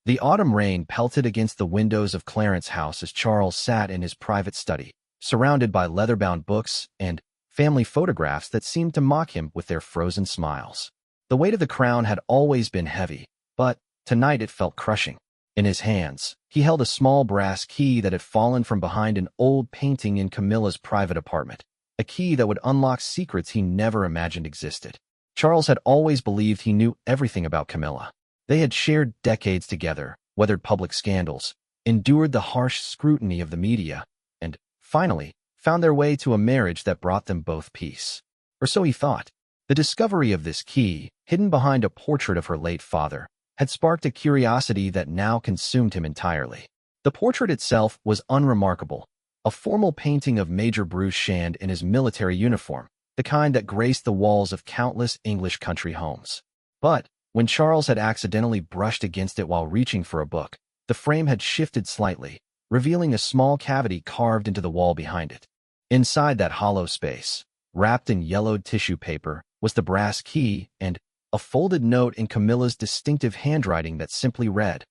The autumn rain pelted against the windows of Clarence's house as Charles sat in his private study, surrounded by leather-bound books and family photographs that seemed to mock him with their frozen smiles. The weight of the crown had always been heavy, but tonight it felt crushing. In his hands, he held a small brass key that had fallen from behind an old painting in Camilla's private apartment, a key that would unlock secrets he never imagined existed. Charles had always believed he knew everything about Camilla. They had shared decades together, weathered public scandals, endured the harsh scrutiny of the media, and, finally, found their way to a marriage that brought them both peace. Or so he thought. The discovery of this key, hidden behind a portrait of her late father, had sparked a curiosity that now consumed him entirely. The portrait itself was unremarkable, a formal painting of Major Bruce Shand in his military uniform, the kind that graced the walls of countless English country homes. But when Charles had accidentally brushed against it while reaching for a book, the frame had shifted slightly, revealing a small cavity carved into the wall behind it. Inside that hollow space, wrapped in yellowed tissue paper, was the brass key and a folded note in Camilla's distinctive handwriting that simply read,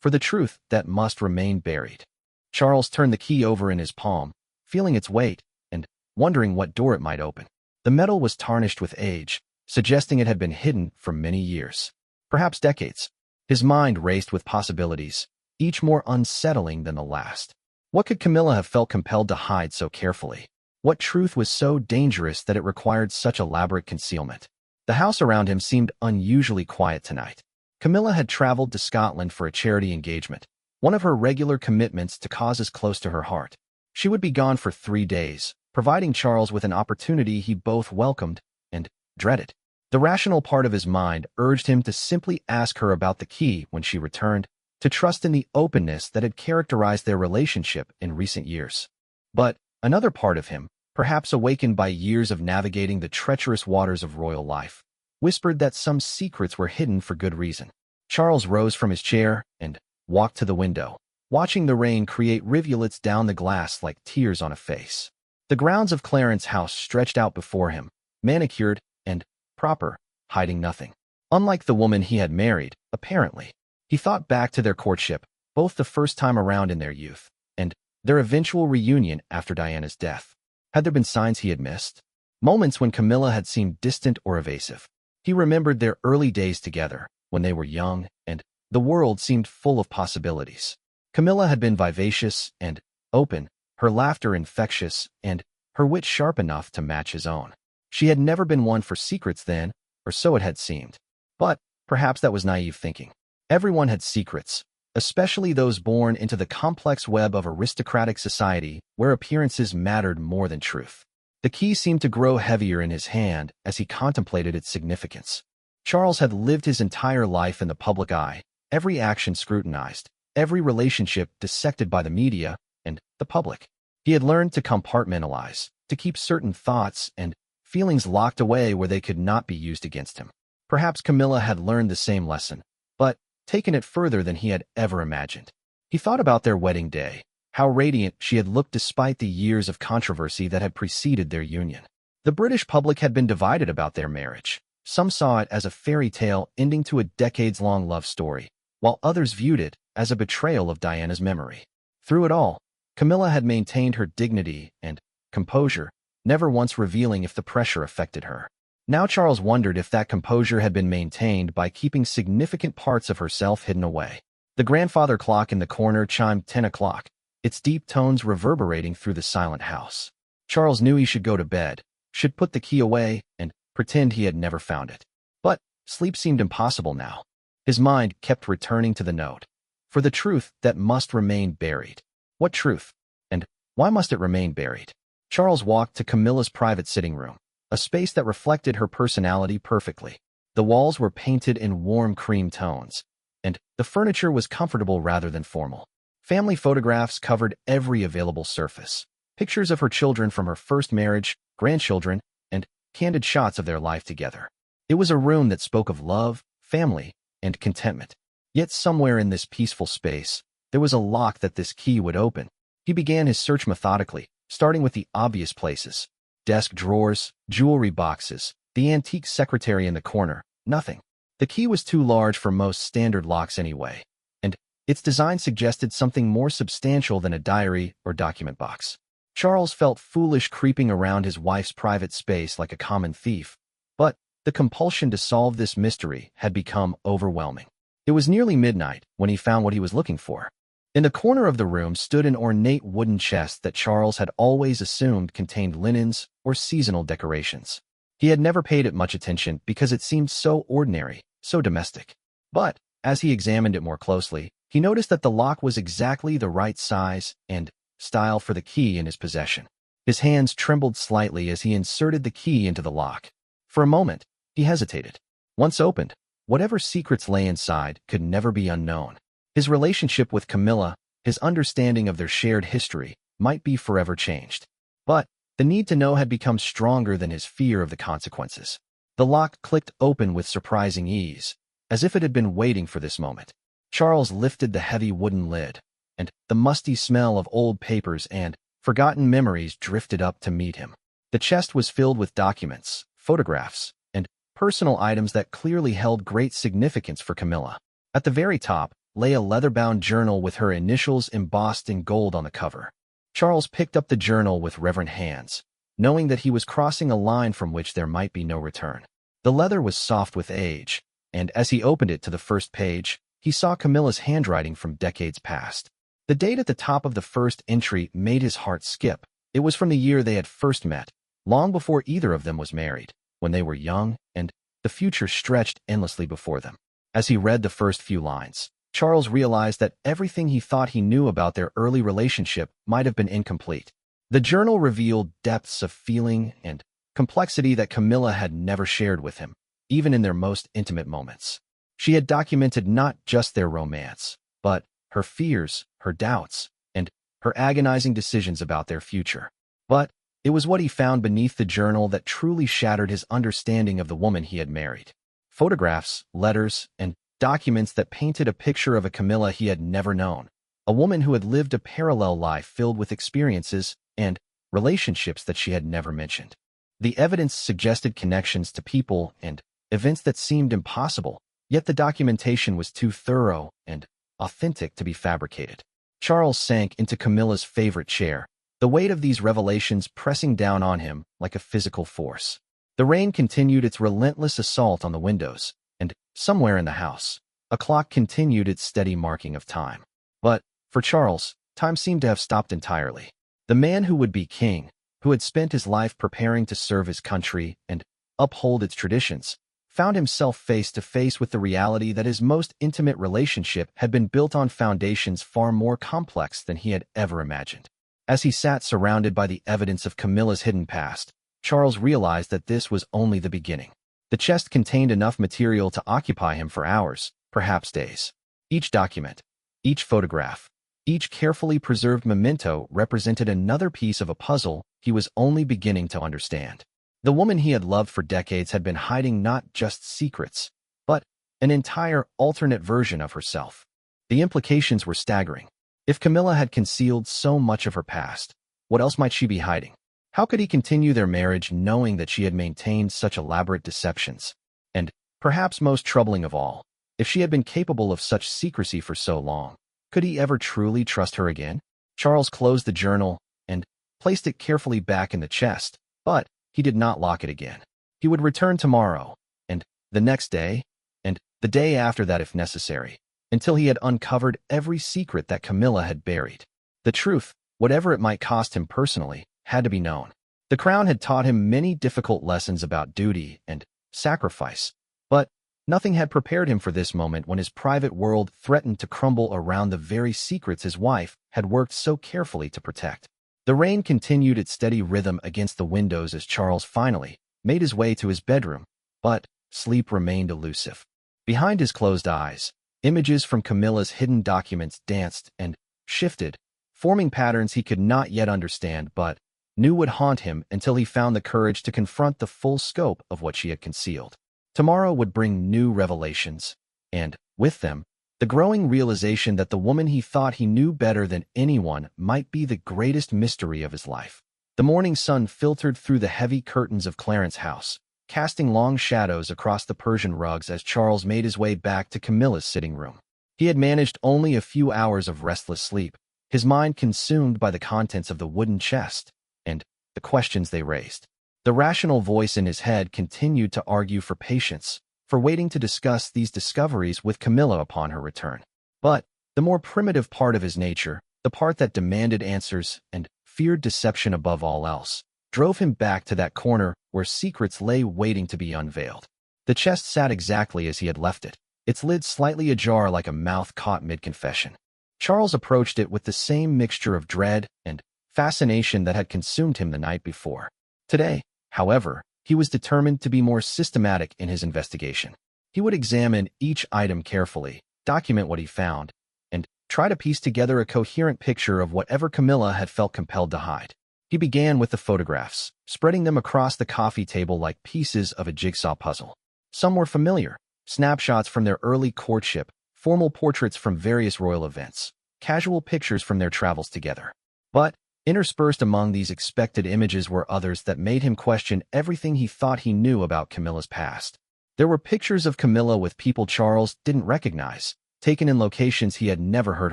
"For the truth that must remain buried." Charles turned the key over in his palm, feeling its weight and wondering what door it might open. The metal was tarnished with age, suggesting it had been hidden for many years, perhaps decades. His mind raced with possibilities, each more unsettling than the last. What could Camilla have felt compelled to hide so carefully? What truth was so dangerous that it required such elaborate concealment? The house around him seemed unusually quiet tonight. Camilla had traveled to Scotland for a charity engagement, one of her regular commitments to causes close to her heart. She would be gone for 3 days, providing Charles with an opportunity he both welcomed and dreaded. The rational part of his mind urged him to simply ask her about the key when she returned, to trust in the openness that had characterized their relationship in recent years. But another part of him, perhaps awakened by years of navigating the treacherous waters of royal life, whispered that some secrets were hidden for good reason. Charles rose from his chair and walked to the window, watching the rain create rivulets down the glass like tears on a face. The grounds of Clarence's house stretched out before him, manicured and proper, hiding nothing. Unlike the woman he had married, apparently. He thought back to their courtship, both the first time around in their youth, and their eventual reunion after Diana's death. Had there been signs he had missed? Moments when Camilla had seemed distant or evasive. He remembered their early days together, when they were young, and the world seemed full of possibilities. Camilla had been vivacious and open, her laughter infectious, and her wit sharp enough to match his own. She had never been one for secrets then, or so it had seemed. But perhaps that was naive thinking. Everyone had secrets, especially those born into the complex web of aristocratic society where appearances mattered more than truth. The key seemed to grow heavier in his hand as he contemplated its significance. Charles had lived his entire life in the public eye, every action scrutinized, every relationship dissected by the media and the public. He had learned to compartmentalize, to keep certain thoughts and feelings locked away where they could not be used against him. Perhaps Camilla had learned the same lesson, but taken it further than he had ever imagined. He thought about their wedding day, how radiant she had looked despite the years of controversy that had preceded their union. The British public had been divided about their marriage. Some saw it as a fairy tale ending to a decades-long love story, while others viewed it as a betrayal of Diana's memory. Through it all, Camilla had maintained her dignity and composure, never once revealing if the pressure affected her. Now Charles wondered if that composure had been maintained by keeping significant parts of herself hidden away. The grandfather clock in the corner chimed 10 o'clock, its deep tones reverberating through the silent house. Charles knew he should go to bed, should put the key away, and pretend he had never found it. But sleep seemed impossible now. His mind kept returning to the note. For the truth that must remain buried. What truth? And why must it remain buried? Charles walked to Camilla's private sitting room, a space that reflected her personality perfectly. The walls were painted in warm cream tones, and the furniture was comfortable rather than formal. Family photographs covered every available surface. Pictures of her children from her first marriage, grandchildren, and candid shots of their life together. It was a room that spoke of love, family, and contentment. Yet somewhere in this peaceful space, there was a lock that this key would open. He began his search methodically, starting with the obvious places. Desk drawers, jewelry boxes, the antique secretary in the corner, nothing. The key was too large for most standard locks anyway, and Its design suggested something more substantial than a diary or document box. Charles felt foolish creeping around his wife's private space like a common thief, but the compulsion to solve this mystery had become overwhelming. It was nearly midnight when he found what he was looking for. In the corner of the room stood an ornate wooden chest that Charles had always assumed contained linens or seasonal decorations. He had never paid it much attention because it seemed so ordinary, so domestic. But as he examined it more closely, he noticed that the lock was exactly the right size and style for the key in his possession. His hands trembled slightly as he inserted the key into the lock. For a moment, he hesitated. Once opened, whatever secrets lay inside could never be unknown. His relationship with Camilla, his understanding of their shared history, might be forever changed. But the need to know had become stronger than his fear of the consequences. The lock clicked open with surprising ease, as if it had been waiting for this moment. Charles lifted the heavy wooden lid, and the musty smell of old papers and forgotten memories drifted up to meet him. The chest was filled with documents, photographs, and personal items that clearly held great significance for Camilla. At the very top lay a leather-bound journal with her initials embossed in gold on the cover. Charles picked up the journal with reverent hands, knowing that he was crossing a line from which there might be no return. The leather was soft with age, and as he opened it to the first page, he saw Camilla's handwriting from decades past. The date at the top of the first entry made his heart skip. It was from the year they had first met, long before either of them was married, when they were young, and the future stretched endlessly before them. As he read the first few lines, Charles realized that everything he thought he knew about their early relationship might have been incomplete. The journal revealed depths of feeling and complexity that Camilla had never shared with him, even in their most intimate moments. She had documented not just their romance, but her fears, her doubts, and her agonizing decisions about their future. But it was what he found beneath the journal that truly shattered his understanding of the woman he had married. Photographs, letters, and documents that painted a picture of a Camilla he had never known, a woman who had lived a parallel life filled with experiences and relationships that she had never mentioned. The evidence suggested connections to people and events that seemed impossible, yet the documentation was too thorough and authentic to be fabricated. Charles sank into Camilla's favorite chair, the weight of these revelations pressing down on him like a physical force. The rain continued its relentless assault on the windows, and somewhere in the house, a clock continued its steady marking of time. But for Charles, time seemed to have stopped entirely. The man who would be king, who had spent his life preparing to serve his country and uphold its traditions, found himself face to face with the reality that his most intimate relationship had been built on foundations far more complex than he had ever imagined. As he sat surrounded by the evidence of Camilla's hidden past, Charles realized that this was only the beginning. The chest contained enough material to occupy him for hours, perhaps days. Each document, each photograph, each carefully preserved memento represented another piece of a puzzle he was only beginning to understand. The woman he had loved for decades had been hiding not just secrets, but an entire alternate version of herself. The implications were staggering. If Camilla had concealed so much of her past, what else might she be hiding? How could he continue their marriage knowing that she had maintained such elaborate deceptions? And, perhaps most troubling of all, if she had been capable of such secrecy for so long, could he ever truly trust her again? Charles closed the journal and placed it carefully back in the chest, but he did not lock it again. He would return tomorrow, and the next day, and the day after that if necessary, until he had uncovered every secret that Camilla had buried. The truth, whatever it might cost him personally, had to be known. The crown had taught him many difficult lessons about duty and sacrifice, but nothing had prepared him for this moment when his private world threatened to crumble around the very secrets his wife had worked so carefully to protect. The rain continued its steady rhythm against the windows as Charles finally made his way to his bedroom, but sleep remained elusive. Behind his closed eyes, images from Camilla's hidden documents danced and shifted, forming patterns he could not yet understand but knew would haunt him until he found the courage to confront the full scope of what she had concealed. Tomorrow would bring new revelations, and, with them, the growing realization that the woman he thought he knew better than anyone might be the greatest mystery of his life. The morning sun filtered through the heavy curtains of Clarence's house, casting long shadows across the Persian rugs as Charles made his way back to Camilla's sitting room. He had managed only a few hours of restless sleep, his mind consumed by the contents of the wooden chest and the questions they raised. The rational voice in his head continued to argue for patience, for waiting to discuss these discoveries with Camilla upon her return. But the more primitive part of his nature, the part that demanded answers and feared deception above all else, drove him back to that corner where secrets lay waiting to be unveiled. The chest sat exactly as he had left it, its lid slightly ajar like a mouth caught mid-confession. Charles approached it with the same mixture of dread and fascination that had consumed him the night before. Today, however, he was determined to be more systematic in his investigation. He would examine each item carefully, document what he found, and try to piece together a coherent picture of whatever Camilla had felt compelled to hide. He began with the photographs, spreading them across the coffee table like pieces of a jigsaw puzzle. Some were familiar, snapshots from their early courtship, formal portraits from various royal events, casual pictures from their travels together. But interspersed among these expected images were others that made him question everything he thought he knew about Camilla's past. There were pictures of Camilla with people Charles didn't recognize, taken in locations he had never heard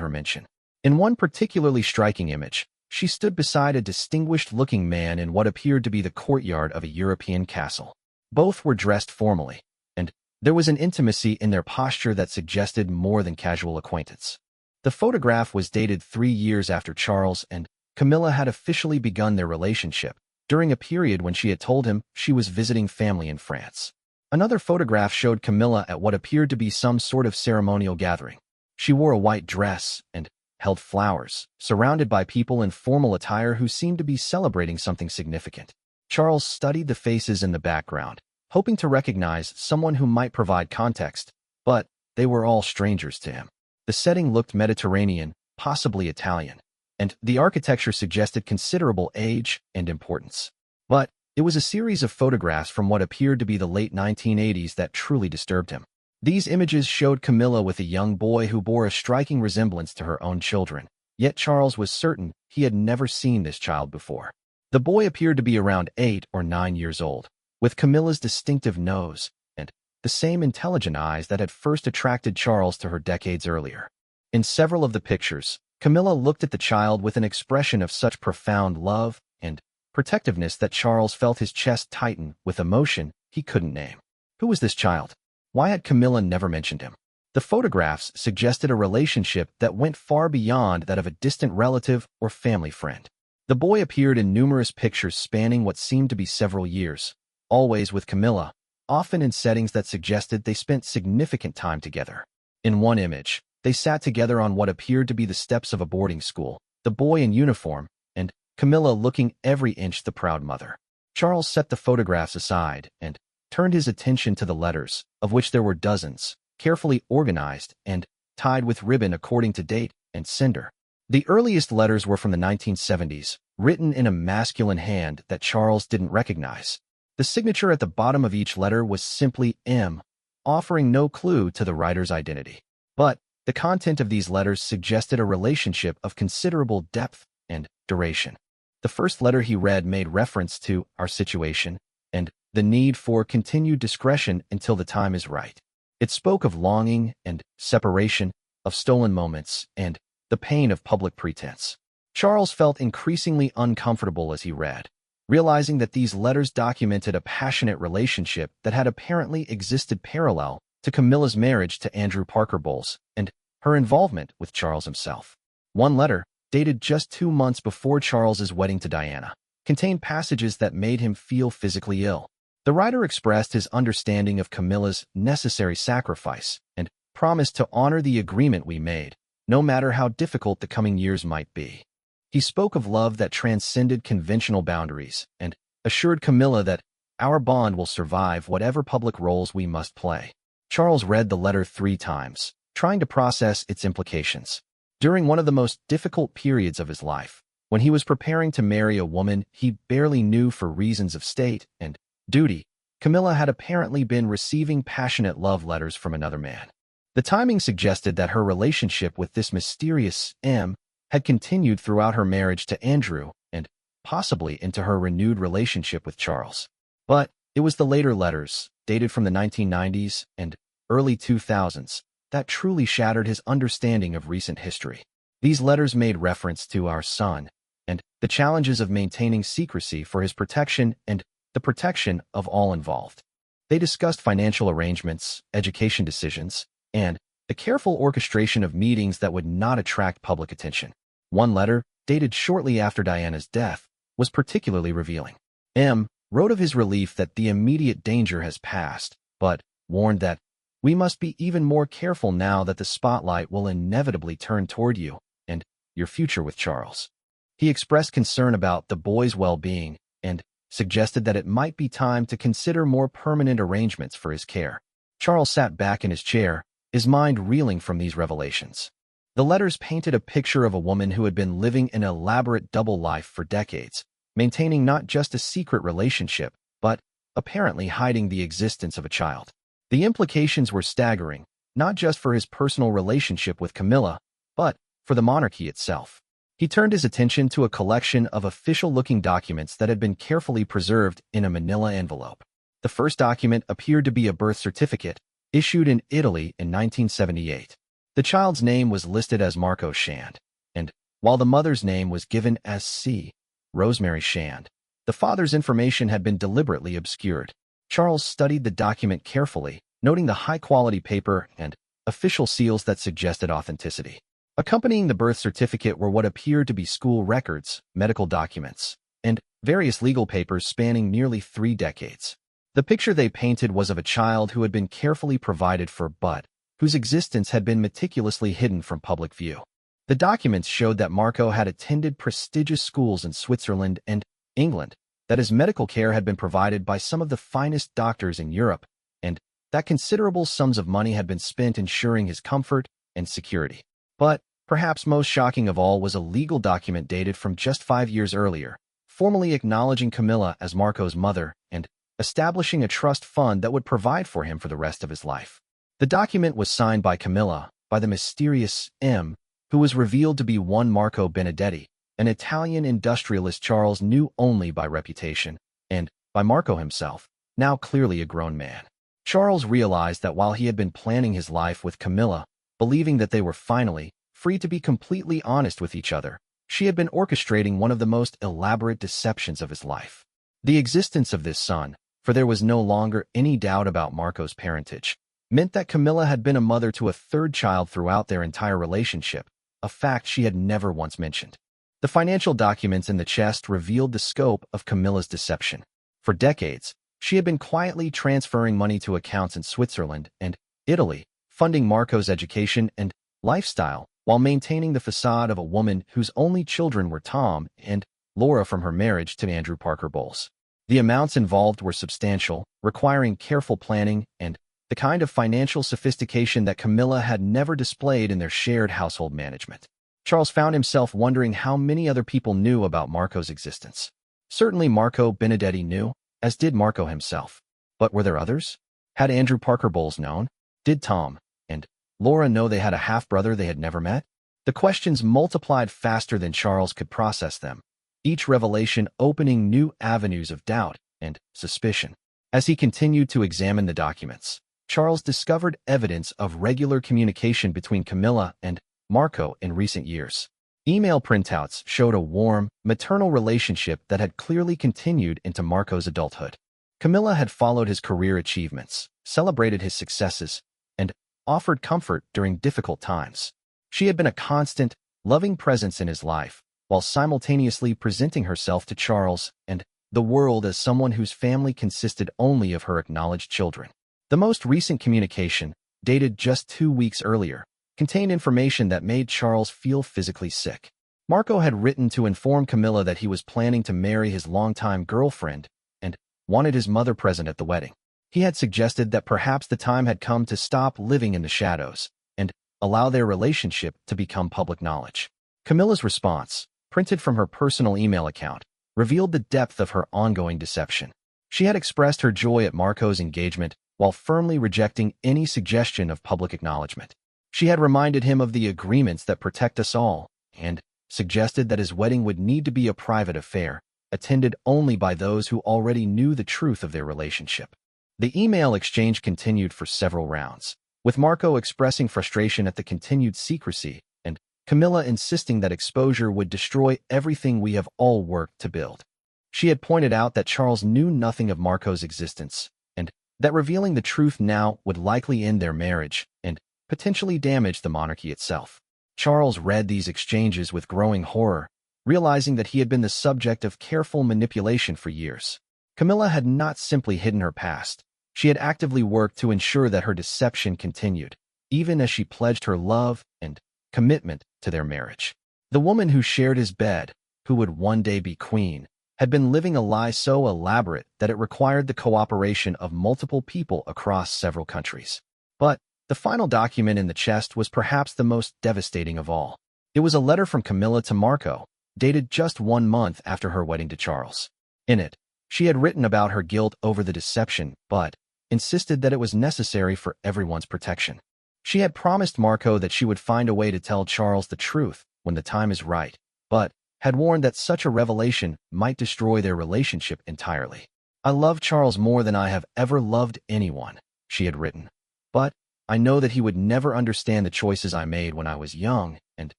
her mention. In one particularly striking image, she stood beside a distinguished-looking man in what appeared to be the courtyard of a European castle. Both were dressed formally, and there was an intimacy in their posture that suggested more than casual acquaintance. The photograph was dated 3 years after Charles and Camilla had officially begun their relationship, during a period when she had told him she was visiting family in France. Another photograph showed Camilla at what appeared to be some sort of ceremonial gathering. She wore a white dress and held flowers, surrounded by people in formal attire who seemed to be celebrating something significant. Charles studied the faces in the background, hoping to recognize someone who might provide context, but they were all strangers to him. The setting looked Mediterranean, possibly Italian, and the architecture suggested considerable age and importance. But it was a series of photographs from what appeared to be the late 1980s that truly disturbed him. These images showed Camilla with a young boy who bore a striking resemblance to her own children, yet Charles was certain he had never seen this child before. The boy appeared to be around 8 or 9 years old, with Camilla's distinctive nose and the same intelligent eyes that had first attracted Charles to her decades earlier. In several of the pictures, Camilla looked at the child with an expression of such profound love and protectiveness that Charles felt his chest tighten with emotion he couldn't name. Who was this child? Why had Camilla never mentioned him? The photographs suggested a relationship that went far beyond that of a distant relative or family friend. The boy appeared in numerous pictures spanning what seemed to be several years, always with Camilla, often in settings that suggested they spent significant time together. In one image, they sat together on what appeared to be the steps of a boarding school, the boy in uniform, and Camilla looking every inch the proud mother. Charles set the photographs aside and turned his attention to the letters, of which there were dozens, carefully organized and tied with ribbon according to date and sender. The earliest letters were from the 1970s, written in a masculine hand that Charles didn't recognize. The signature at the bottom of each letter was simply M, offering no clue to the writer's identity. But the content of these letters suggested a relationship of considerable depth and duration. The first letter he read made reference to our situation and the need for continued discretion until the time is right. It spoke of longing and separation, of stolen moments, and the pain of public pretense. Charles felt increasingly uncomfortable as he read, realizing that these letters documented a passionate relationship that had apparently existed parallel to Camilla's marriage to Andrew Parker Bowles and her involvement with Charles himself. One letter, dated just 2 months before Charles's wedding to Diana, contained passages that made him feel physically ill. The writer expressed his understanding of Camilla's necessary sacrifice and promised to honor the agreement we made, no matter how difficult the coming years might be. He spoke of love that transcended conventional boundaries and assured Camilla that our bond will survive whatever public roles we must play. Charles read the letter 3 times, trying to process its implications. During one of the most difficult periods of his life, when he was preparing to marry a woman he barely knew for reasons of state and duty, Camilla had apparently been receiving passionate love letters from another man. The timing suggested that her relationship with this mysterious M had continued throughout her marriage to Andrew and possibly into her renewed relationship with Charles. But it was the later letters, dated from the 1990s and early 2000s, that truly shattered his understanding of recent history. These letters made reference to our son and the challenges of maintaining secrecy for his protection and the protection of all involved. They discussed financial arrangements, education decisions, and the careful orchestration of meetings that would not attract public attention. One letter, dated shortly after Diana's death, was particularly revealing. M. wrote of his relief that the immediate danger has passed, but warned that we must be even more careful now that the spotlight will inevitably turn toward you and your future with Charles. He expressed concern about the boy's well-being and suggested that it might be time to consider more permanent arrangements for his care. Charles sat back in his chair, his mind reeling from these revelations. The letters painted a picture of a woman who had been living an elaborate double life for decades, maintaining not just a secret relationship, but apparently hiding the existence of a child. The implications were staggering, not just for his personal relationship with Camilla, but for the monarchy itself. He turned his attention to a collection of official-looking documents that had been carefully preserved in a manila envelope. The first document appeared to be a birth certificate, issued in Italy in 1978. The child's name was listed as Marco Shand, and while the mother's name was given as C. Rosemary Shand, the father's information had been deliberately obscured. Charles studied the document carefully, noting the high-quality paper and official seals that suggested authenticity. Accompanying the birth certificate were what appeared to be school records, medical documents, and various legal papers spanning nearly 3 decades. The picture they painted was of a child who had been carefully provided for but whose existence had been meticulously hidden from public view. The documents showed that Marco had attended prestigious schools in Switzerland and England, that his medical care had been provided by some of the finest doctors in Europe, and that considerable sums of money had been spent ensuring his comfort and security. But perhaps most shocking of all was a legal document dated from just 5 years earlier, formally acknowledging Camilla as Marco's mother and establishing a trust fund that would provide for him for the rest of his life. The document was signed by Camilla, by the mysterious M, who was revealed to be one Marco Benedetti, an Italian industrialist Charles knew only by reputation, and by Marco himself, now clearly a grown man. Charles realized that while he had been planning his life with Camilla, believing that they were finally free to be completely honest with each other, she had been orchestrating one of the most elaborate deceptions of his life. The existence of this son, for there was no longer any doubt about Marco's parentage, meant that Camilla had been a mother to a third child throughout their entire relationship, a fact she had never once mentioned. The financial documents in the chest revealed the scope of Camilla's deception. For decades, she had been quietly transferring money to accounts in Switzerland and Italy, funding Marco's education and lifestyle, while maintaining the facade of a woman whose only children were Tom and Laura from her marriage to Andrew Parker Bowles. The amounts involved were substantial, requiring careful planning and the kind of financial sophistication that Camilla had never displayed in their shared household management. Charles found himself wondering how many other people knew about Marco's existence. Certainly Marco Benedetti knew, as did Marco himself. But were there others? Had Andrew Parker Bowles known? Did Tom and Laura know they had a half-brother they had never met? The questions multiplied faster than Charles could process them, each revelation opening new avenues of doubt and suspicion. As he continued to examine the documents, Charles discovered evidence of regular communication between Camilla and Marco in recent years. Email printouts showed a warm, maternal relationship that had clearly continued into Marco's adulthood. Camilla had followed his career achievements, celebrated his successes, and offered comfort during difficult times. She had been a constant, loving presence in his life, while simultaneously presenting herself to Charles and the world as someone whose family consisted only of her acknowledged children. The most recent communication, dated just 2 weeks earlier, contained information that made Charles feel physically sick. Marco had written to inform Camilla that he was planning to marry his longtime girlfriend and wanted his mother present at the wedding. He had suggested that perhaps the time had come to stop living in the shadows and allow their relationship to become public knowledge. Camilla's response, printed from her personal email account, revealed the depth of her ongoing deception. She had expressed her joy at Marco's engagement while firmly rejecting any suggestion of public acknowledgement. She had reminded him of the agreements that protect us all and suggested that his wedding would need to be a private affair, attended only by those who already knew the truth of their relationship. The email exchange continued for several rounds, with Marco expressing frustration at the continued secrecy and Camilla insisting that exposure would destroy everything we have all worked to build. She had pointed out that Charles knew nothing of Marco's existence, and that revealing the truth now would likely end their marriage and potentially damage the monarchy itself. Charles read these exchanges with growing horror, realizing that he had been the subject of careful manipulation for years. Camilla had not simply hidden her past. She had actively worked to ensure that her deception continued, even as she pledged her love and commitment to their marriage. The woman who shared his bed, who would one day be queen, had been living a lie so elaborate that it required the cooperation of multiple people across several countries. But the final document in the chest was perhaps the most devastating of all. It was a letter from Camilla to Marco, dated just 1 month after her wedding to Charles. In it, she had written about her guilt over the deception, but insisted that it was necessary for everyone's protection. She had promised Marco that she would find a way to tell Charles the truth when the time is right, but had warned that such a revelation might destroy their relationship entirely. "I love Charles more than I have ever loved anyone," she had written, "but I know that he would never understand the choices I made when I was young and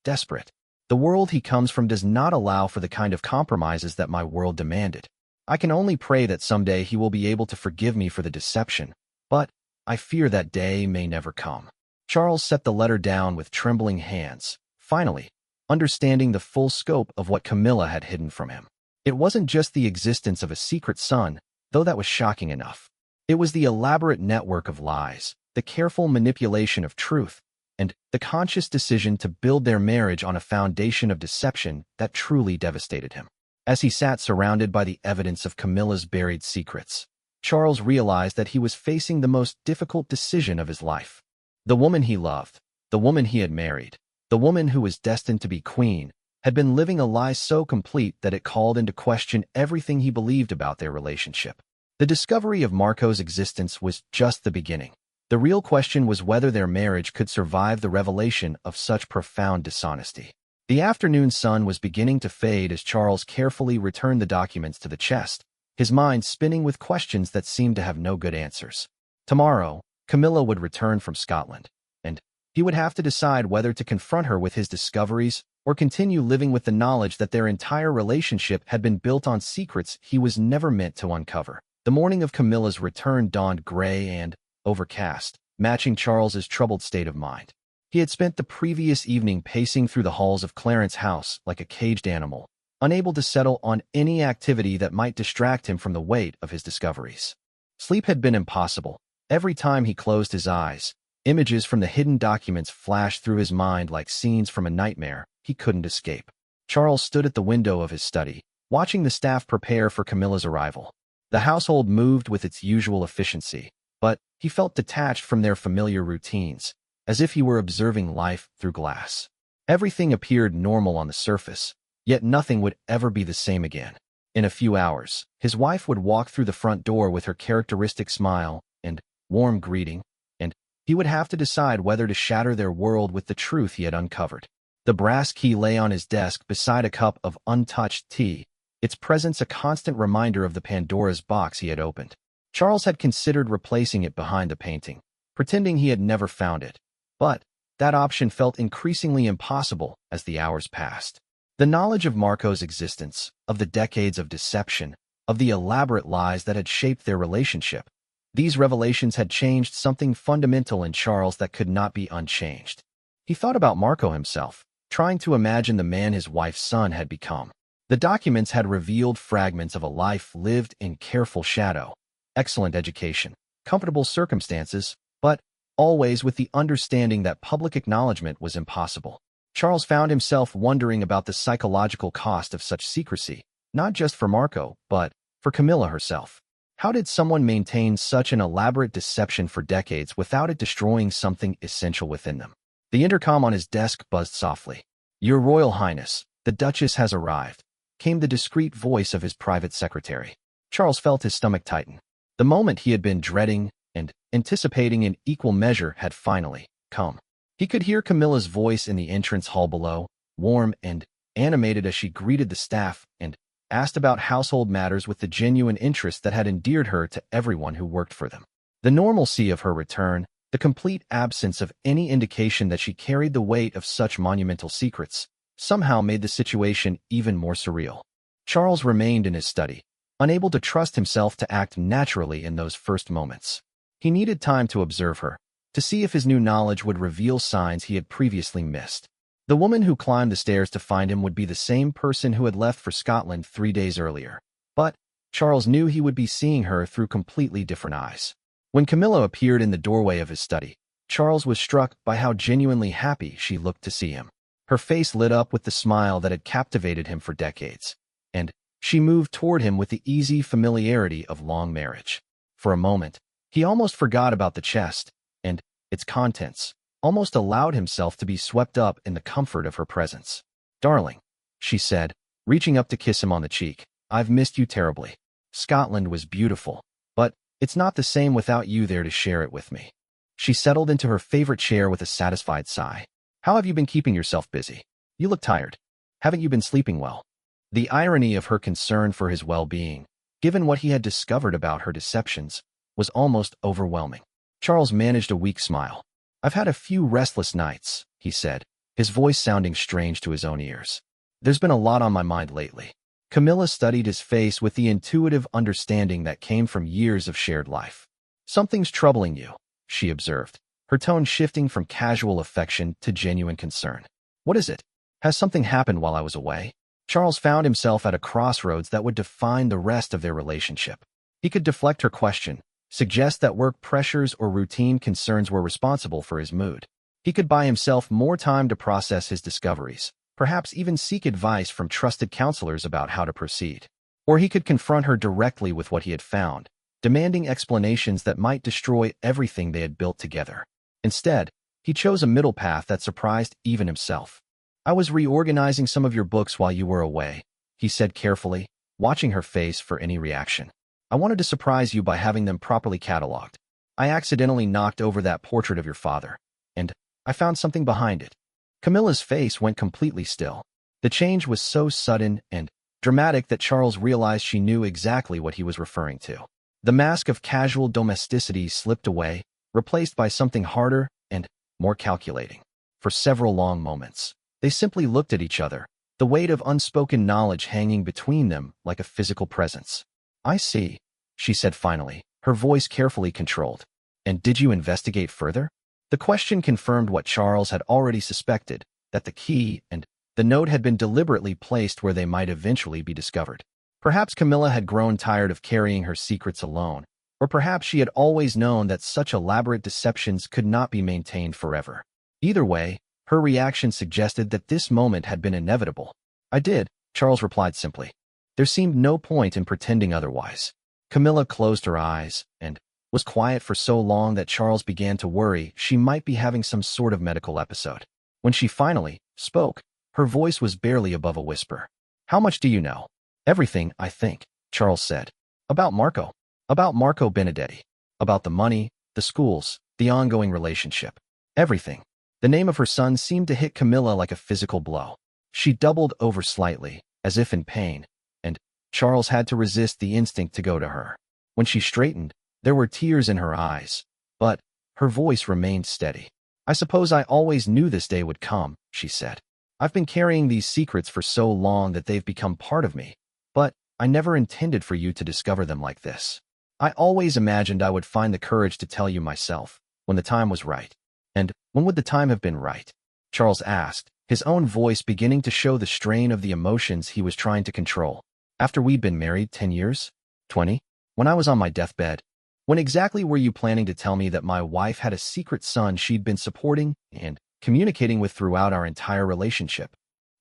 desperate. The world he comes from does not allow for the kind of compromises that my world demanded. I can only pray that someday he will be able to forgive me for the deception, but I fear that day may never come." Charles set the letter down with trembling hands, finally, understanding the full scope of what Camilla had hidden from him. It wasn't just the existence of a secret son, though that was shocking enough. It was the elaborate network of lies, the careful manipulation of truth, and the conscious decision to build their marriage on a foundation of deception that truly devastated him. As he sat surrounded by the evidence of Camilla's buried secrets, Charles realized that he was facing the most difficult decision of his life. The woman he loved, the woman he had married, the woman who was destined to be queen, had been living a lie so complete that it called into question everything he believed about their relationship. The discovery of Marco's existence was just the beginning. The real question was whether their marriage could survive the revelation of such profound dishonesty. The afternoon sun was beginning to fade as Charles carefully returned the documents to the chest, his mind spinning with questions that seemed to have no good answers. Tomorrow, Camilla would return from Scotland, and he would have to decide whether to confront her with his discoveries or continue living with the knowledge that their entire relationship had been built on secrets he was never meant to uncover. The morning of Camilla's return dawned gray and overcast, matching Charles's troubled state of mind. He had spent the previous evening pacing through the halls of Clarence's house like a caged animal, unable to settle on any activity that might distract him from the weight of his discoveries. Sleep had been impossible. Every time he closed his eyes, images from the hidden documents flashed through his mind like scenes from a nightmare he couldn't escape. Charles stood at the window of his study, watching the staff prepare for Camilla's arrival. The household moved with its usual efficiency, but he felt detached from their familiar routines, as if he were observing life through glass. Everything appeared normal on the surface, yet nothing would ever be the same again. In a few hours, his wife would walk through the front door with her characteristic smile and warm greeting, and he would have to decide whether to shatter their world with the truth he had uncovered. The brass key lay on his desk beside a cup of untouched tea, its presence a constant reminder of the Pandora's box he had opened. Charles had considered replacing it behind the painting, pretending he had never found it, but that option felt increasingly impossible as the hours passed. The knowledge of Marco's existence, of the decades of deception, of the elaborate lies that had shaped their relationship, these revelations had changed something fundamental in Charles that could not be unchanged. He thought about Marco himself, trying to imagine the man his wife's son had become. The documents had revealed fragments of a life lived in careful shadow, excellent education, comfortable circumstances, but always with the understanding that public acknowledgement was impossible. Charles found himself wondering about the psychological cost of such secrecy, not just for Marco, but for Camilla herself. How did someone maintain such an elaborate deception for decades without it destroying something essential within them? The intercom on his desk buzzed softly. "Your Royal Highness, the Duchess has arrived," came the discreet voice of his private secretary. Charles felt his stomach tighten. The moment he had been dreading and anticipating in equal measure had finally come. He could hear Camilla's voice in the entrance hall below, warm and animated as she greeted the staff and asked about household matters with the genuine interest that had endeared her to everyone who worked for them. The normalcy of her return, The complete absence of any indication that she carried the weight of such monumental secrets somehow made the situation even more surreal. Charles remained in his study, unable to trust himself to act naturally in those first moments. He needed time to observe her, to see if his new knowledge would reveal signs he had previously missed. The woman who climbed the stairs to find him would be the same person who had left for Scotland 3 days earlier. But Charles knew he would be seeing her through completely different eyes. When Camilla appeared in the doorway of his study, Charles was struck by how genuinely happy she looked to see him. Her face lit up with the smile that had captivated him for decades, and she moved toward him with the easy familiarity of long marriage. For a moment, he almost forgot about the chest and its contents, almost allowed himself to be swept up in the comfort of her presence. "Darling," she said, reaching up to kiss him on the cheek, "I've missed you terribly. Scotland was beautiful, but it's not the same without you there to share it with me." She settled into her favorite chair with a satisfied sigh. "How have you been keeping yourself busy? You look tired. Haven't you been sleeping well?" The irony of her concern for his well-being, given what he had discovered about her deceptions, was almost overwhelming. Charles managed a weak smile. "I've had a few restless nights," he said, his voice sounding strange to his own ears. "There's been a lot on my mind lately." Camilla studied his face with the intuitive understanding that came from years of shared life. "Something's troubling you," she observed, her tone shifting from casual affection to genuine concern. "What is it? Has something happened while I was away?" Charles found himself at a crossroads that would define the rest of their relationship. He could deflect her question, suggest that work pressures or routine concerns were responsible for his mood. He could buy himself more time to process his discoveries, perhaps even seek advice from trusted counselors about how to proceed. Or he could confront her directly with what he had found, demanding explanations that might destroy everything they had built together. Instead, he chose a middle path that surprised even himself. "I was reorganizing some of your books while you were away," he said carefully, watching her face for any reaction. "I wanted to surprise you by having them properly cataloged. I accidentally knocked over that portrait of your father, and I found something behind it." Camilla's face went completely still. The change was so sudden and dramatic that Charles realized she knew exactly what he was referring to. The mask of casual domesticity slipped away, replaced by something harder and more calculating. For several long moments, they simply looked at each other, the weight of unspoken knowledge hanging between them like a physical presence. "I see," she said finally, her voice carefully controlled. "And did you investigate further?" The question confirmed what Charles had already suspected, that the key and the note had been deliberately placed where they might eventually be discovered. Perhaps Camilla had grown tired of carrying her secrets alone, or perhaps she had always known that such elaborate deceptions could not be maintained forever. Either way, her reaction suggested that this moment had been inevitable. "I did," Charles replied simply. There seemed no point in pretending otherwise. Camilla closed her eyes and was quiet for so long that Charles began to worry she might be having some sort of medical episode. When she finally spoke, her voice was barely above a whisper. "How much do you know?" "Everything, I think," Charles said. "About Marco. About Marco Benedetti. About the money, the schools, the ongoing relationship. Everything." The name of her son seemed to hit Camilla like a physical blow. She doubled over slightly, as if in pain, and Charles had to resist the instinct to go to her. When she straightened, there were tears in her eyes, but her voice remained steady. "I suppose I always knew this day would come," she said. "I've been carrying these secrets for so long that they've become part of me, but I never intended for you to discover them like this. I always imagined I would find the courage to tell you myself, when the time was right." "And when would the time have been right?" Charles asked, his own voice beginning to show the strain of the emotions he was trying to control. "After we'd been married 10 years? 20? When I was on my deathbed? When exactly were you planning to tell me that my wife had a secret son she'd been supporting and communicating with throughout our entire relationship?"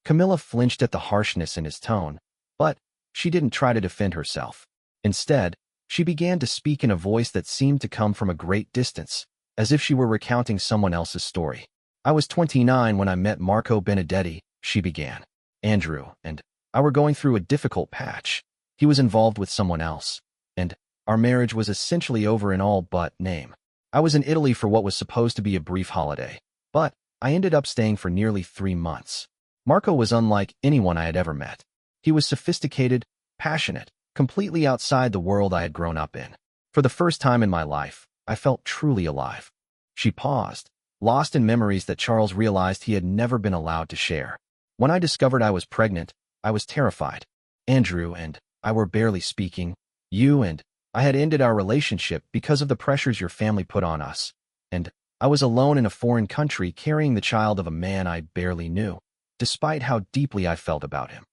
Camilla flinched at the harshness in his tone, but she didn't try to defend herself. Instead, she began to speak in a voice that seemed to come from a great distance, as if she were recounting someone else's story. "I was 29 when I met Marco Benedetti," she began. "Andrew and I were going through a difficult patch. He was involved with someone else, and our marriage was essentially over in all but name. I was in Italy for what was supposed to be a brief holiday, but I ended up staying for nearly 3 months. Marco was unlike anyone I had ever met. He was sophisticated, passionate, completely outside the world I had grown up in. For the first time in my life, I felt truly alive." She paused, lost in memories that Charles realized he had never been allowed to share. When I discovered I was pregnant, I was terrified. Andrew and I were barely speaking. You and I had ended our relationship because of the pressures your family put on us. And I was alone in a foreign country carrying the child of a man I barely knew, despite how deeply I felt about him.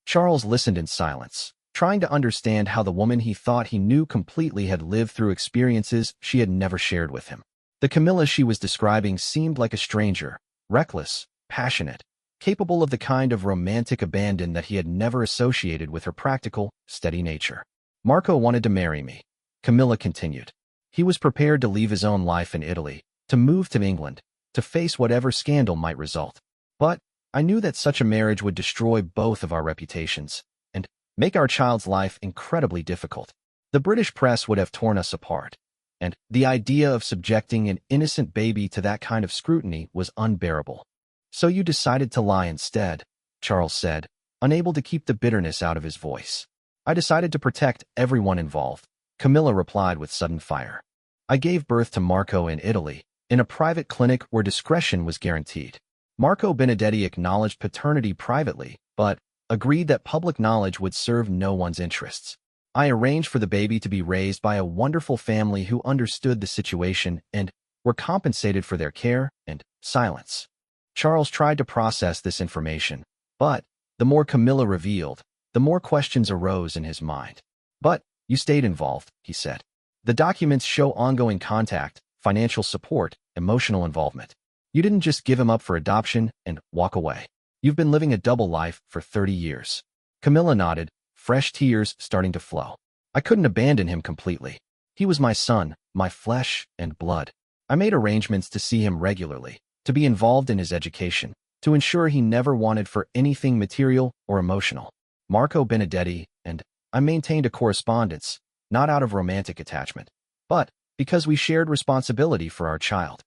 Charles listened in silence, trying to understand how the woman he thought he knew completely had lived through experiences she had never shared with him. The Camilla she was describing seemed like a stranger, reckless, passionate, capable of the kind of romantic abandon that he had never associated with her practical, steady nature. Marco wanted to marry me, Camilla continued. He was prepared to leave his own life in Italy, to move to England, to face whatever scandal might result. But I knew that such a marriage would destroy both of our reputations and make our child's life incredibly difficult. The British press would have torn us apart, and the idea of subjecting an innocent baby to that kind of scrutiny was unbearable. So you decided to lie instead, Charles said, unable to keep the bitterness out of his voice. I decided to protect everyone involved, Camilla replied with sudden fire. I gave birth to Marco in Italy, in a private clinic where discretion was guaranteed. Marco Benedetti acknowledged paternity privately, but agreed that public knowledge would serve no one's interests. I arranged for the baby to be raised by a wonderful family who understood the situation and were compensated for their care and silence. Charles tried to process this information, but the more Camilla revealed, the more questions arose in his mind. But you stayed involved, he said. The documents show ongoing contact, financial support, emotional involvement. You didn't just give him up for adoption and walk away. You've been living a double life for 30 years. Camilla nodded, fresh tears starting to flow. I couldn't abandon him completely. He was my son, my flesh and blood. I made arrangements to see him regularly, to be involved in his education, to ensure he never wanted for anything material or emotional. Marco Benedetti and I maintained a correspondence, not out of romantic attachment, but because we shared responsibility for our child.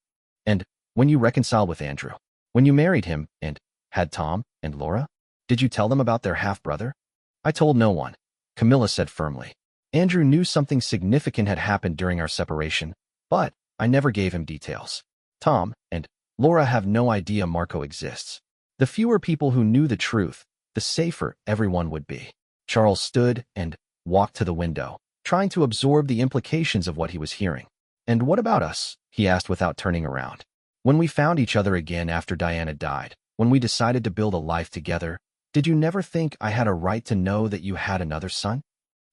And when you reconciled with Andrew, when you married him and had Tom and Laura, did you tell them about their half-brother? I told no one, Camilla said firmly. Andrew knew something significant had happened during our separation, but I never gave him details. Tom and Laura have no idea Marco exists. The fewer people who knew the truth, the safer everyone would be. Charles stood and walked to the window, trying to absorb the implications of what he was hearing. And what about us? He asked without turning around. When we found each other again after Diana died, when we decided to build a life together, did you never think I had a right to know that you had another son?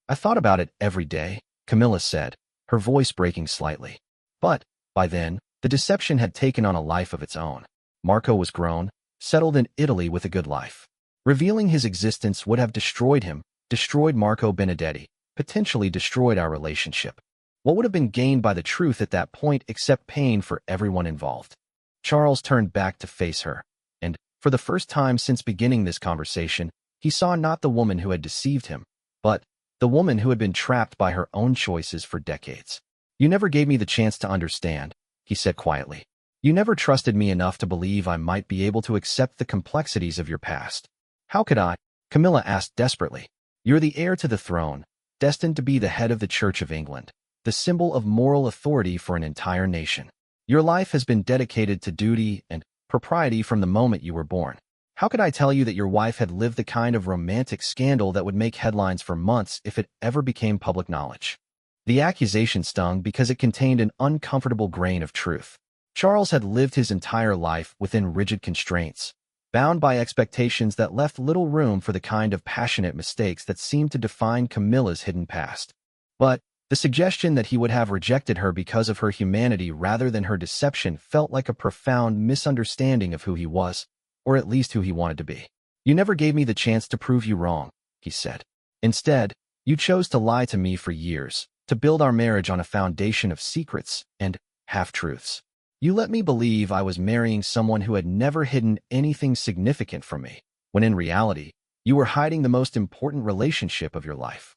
I thought about it every day, Camilla said, her voice breaking slightly. But by then, the deception had taken on a life of its own. Marco was grown, settled in Italy with a good life. Revealing his existence would have destroyed him, destroyed Marco Benedetti, potentially destroyed our relationship. What would have been gained by the truth at that point except pain for everyone involved? Charles turned back to face her, and, for the first time since beginning this conversation, he saw not the woman who had deceived him, but the woman who had been trapped by her own choices for decades. You never gave me the chance to understand, he said quietly. You never trusted me enough to believe I might be able to accept the complexities of your past. How could I? Camilla asked desperately. You're the heir to the throne, destined to be the head of the Church of England, the symbol of moral authority for an entire nation. Your life has been dedicated to duty and propriety from the moment you were born. How could I tell you that your wife had lived the kind of romantic scandal that would make headlines for months if it ever became public knowledge? The accusation stung because it contained an uncomfortable grain of truth. Charles had lived his entire life within rigid constraints, bound by expectations that left little room for the kind of passionate mistakes that seemed to define Camilla's hidden past. But the suggestion that he would have rejected her because of her humanity rather than her deception felt like a profound misunderstanding of who he was, or at least who he wanted to be. You never gave me the chance to prove you wrong, he said. Instead, you chose to lie to me for years, to build our marriage on a foundation of secrets and half-truths. You let me believe I was marrying someone who had never hidden anything significant from me, when in reality, you were hiding the most important relationship of your life.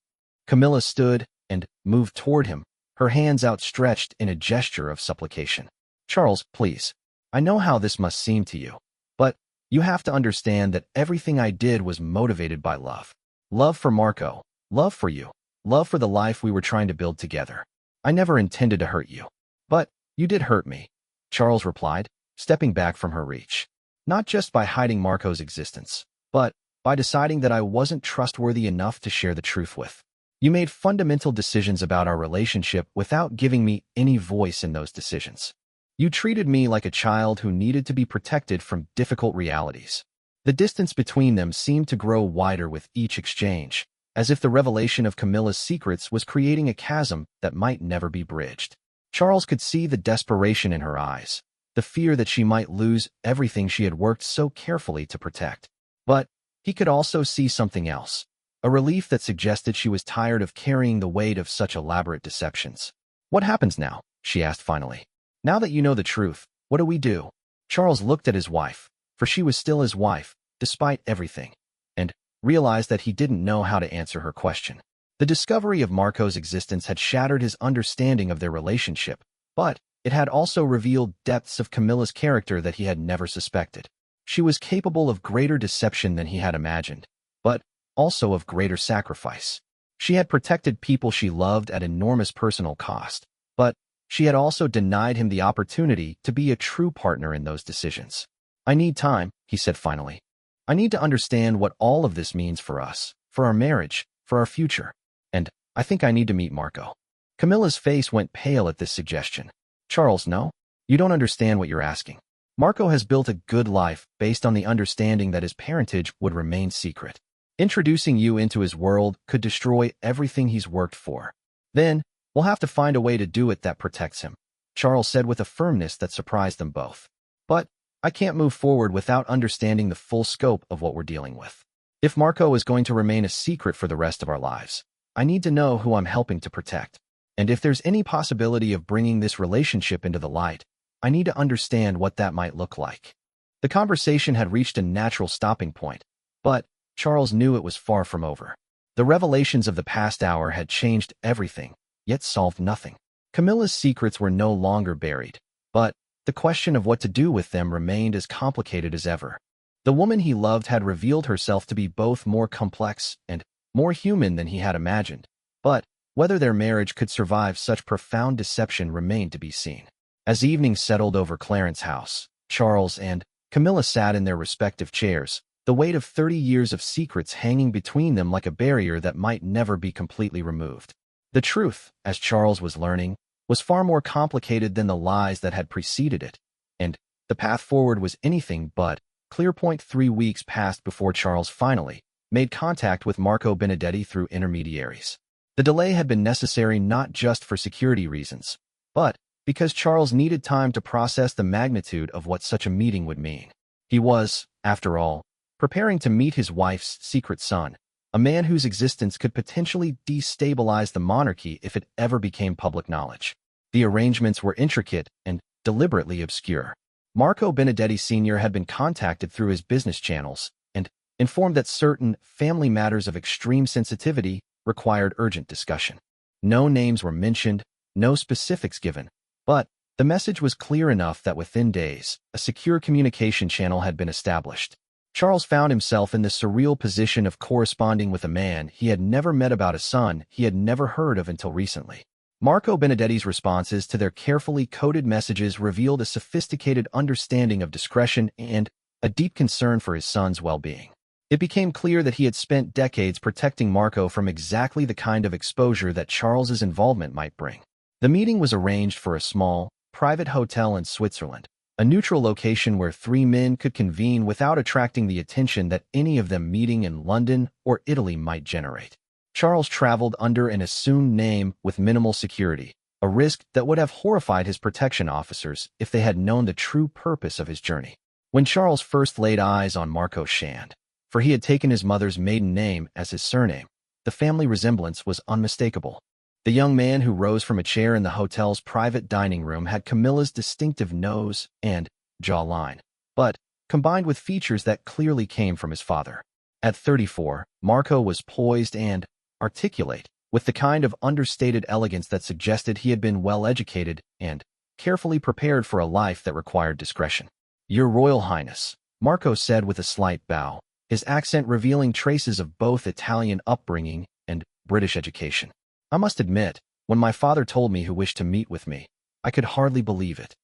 Camilla stood and moved toward him, her hands outstretched in a gesture of supplication. Charles, please. I know how this must seem to you, but you have to understand that everything I did was motivated by love. Love for Marco, love for you, love for the life we were trying to build together. I never intended to hurt you. But you did hurt me. Charles replied, stepping back from her reach. Not just by hiding Marco's existence, but by deciding that I wasn't trustworthy enough to share the truth with. You made fundamental decisions about our relationship without giving me any voice in those decisions. You treated me like a child who needed to be protected from difficult realities. The distance between them seemed to grow wider with each exchange, as if the revelation of Camilla's secrets was creating a chasm that might never be bridged. Charles could see the desperation in her eyes, the fear that she might lose everything she had worked so carefully to protect. But he could also see something else, a relief that suggested she was tired of carrying the weight of such elaborate deceptions. "What happens now?" she asked finally. "Now that you know the truth, what do we do?" Charles looked at his wife, for she was still his wife, despite everything, and realized that he didn't know how to answer her question. The discovery of Marco's existence had shattered his understanding of their relationship, but it had also revealed depths of Camilla's character that he had never suspected. She was capable of greater deception than he had imagined, but also of greater sacrifice. She had protected people she loved at enormous personal cost, but she had also denied him the opportunity to be a true partner in those decisions. "I need time," he said finally. "I need to understand what all of this means for us, for our marriage, for our future. And I think I need to meet Marco." Camilla's face went pale at this suggestion. "Charles, no. You don't understand what you're asking. Marco has built a good life based on the understanding that his parentage would remain secret. Introducing you into his world could destroy everything he's worked for. Then, we'll have to find a way to do it that protects him," Charles said with a firmness that surprised them both. "But I can't move forward without understanding the full scope of what we're dealing with. If Marco is going to remain a secret for the rest of our lives, I need to know who I'm helping to protect. And if there's any possibility of bringing this relationship into the light, I need to understand what that might look like." The conversation had reached a natural stopping point, but Charles knew it was far from over. The revelations of the past hour had changed everything, yet solved nothing. Camilla's secrets were no longer buried, but the question of what to do with them remained as complicated as ever. The woman he loved had revealed herself to be both more complex and more human than he had imagined, but whether their marriage could survive such profound deception remained to be seen. As evening settled over Clarence's house, Charles and Camilla sat in their respective chairs, the weight of 30 years of secrets hanging between them like a barrier that might never be completely removed. The truth, as Charles was learning, was far more complicated than the lies that had preceded it, and the path forward was anything but clear. 3 weeks passed before Charles finally made contact with Marco Benedetti through intermediaries. The delay had been necessary not just for security reasons, but because Charles needed time to process the magnitude of what such a meeting would mean. He was, after all, preparing to meet his wife's secret son, a man whose existence could potentially destabilize the monarchy if it ever became public knowledge. The arrangements were intricate and deliberately obscure. Marco Benedetti Sr. had been contacted through his business channels and informed that certain family matters of extreme sensitivity required urgent discussion. No names were mentioned, no specifics given, but the message was clear enough that within days, a secure communication channel had been established. Charles found himself in the surreal position of corresponding with a man he had never met about a son he had never heard of until recently. Marco Benedetti's responses to their carefully coded messages revealed a sophisticated understanding of discretion and a deep concern for his son's well-being. It became clear that he had spent decades protecting Marco from exactly the kind of exposure that Charles's involvement might bring. The meeting was arranged for a small, private hotel in Switzerland, a neutral location where 3 men could convene without attracting the attention that any of them meeting in London or Italy might generate. Charles traveled under an assumed name with minimal security, a risk that would have horrified his protection officers if they had known the true purpose of his journey. When Charles first laid eyes on Marco Shand, for he had taken his mother's maiden name as his surname, the family resemblance was unmistakable. The young man who rose from a chair in the hotel's private dining room had Camilla's distinctive nose and jawline, but combined with features that clearly came from his father. At 34, Marco was poised and articulate, with the kind of understated elegance that suggested he had been well-educated and carefully prepared for a life that required discretion. "Your Royal Highness," Marco said with a slight bow, his accent revealing traces of both Italian upbringing and British education. "I must admit, when my father told me who wished to meet with me, I could hardly believe it."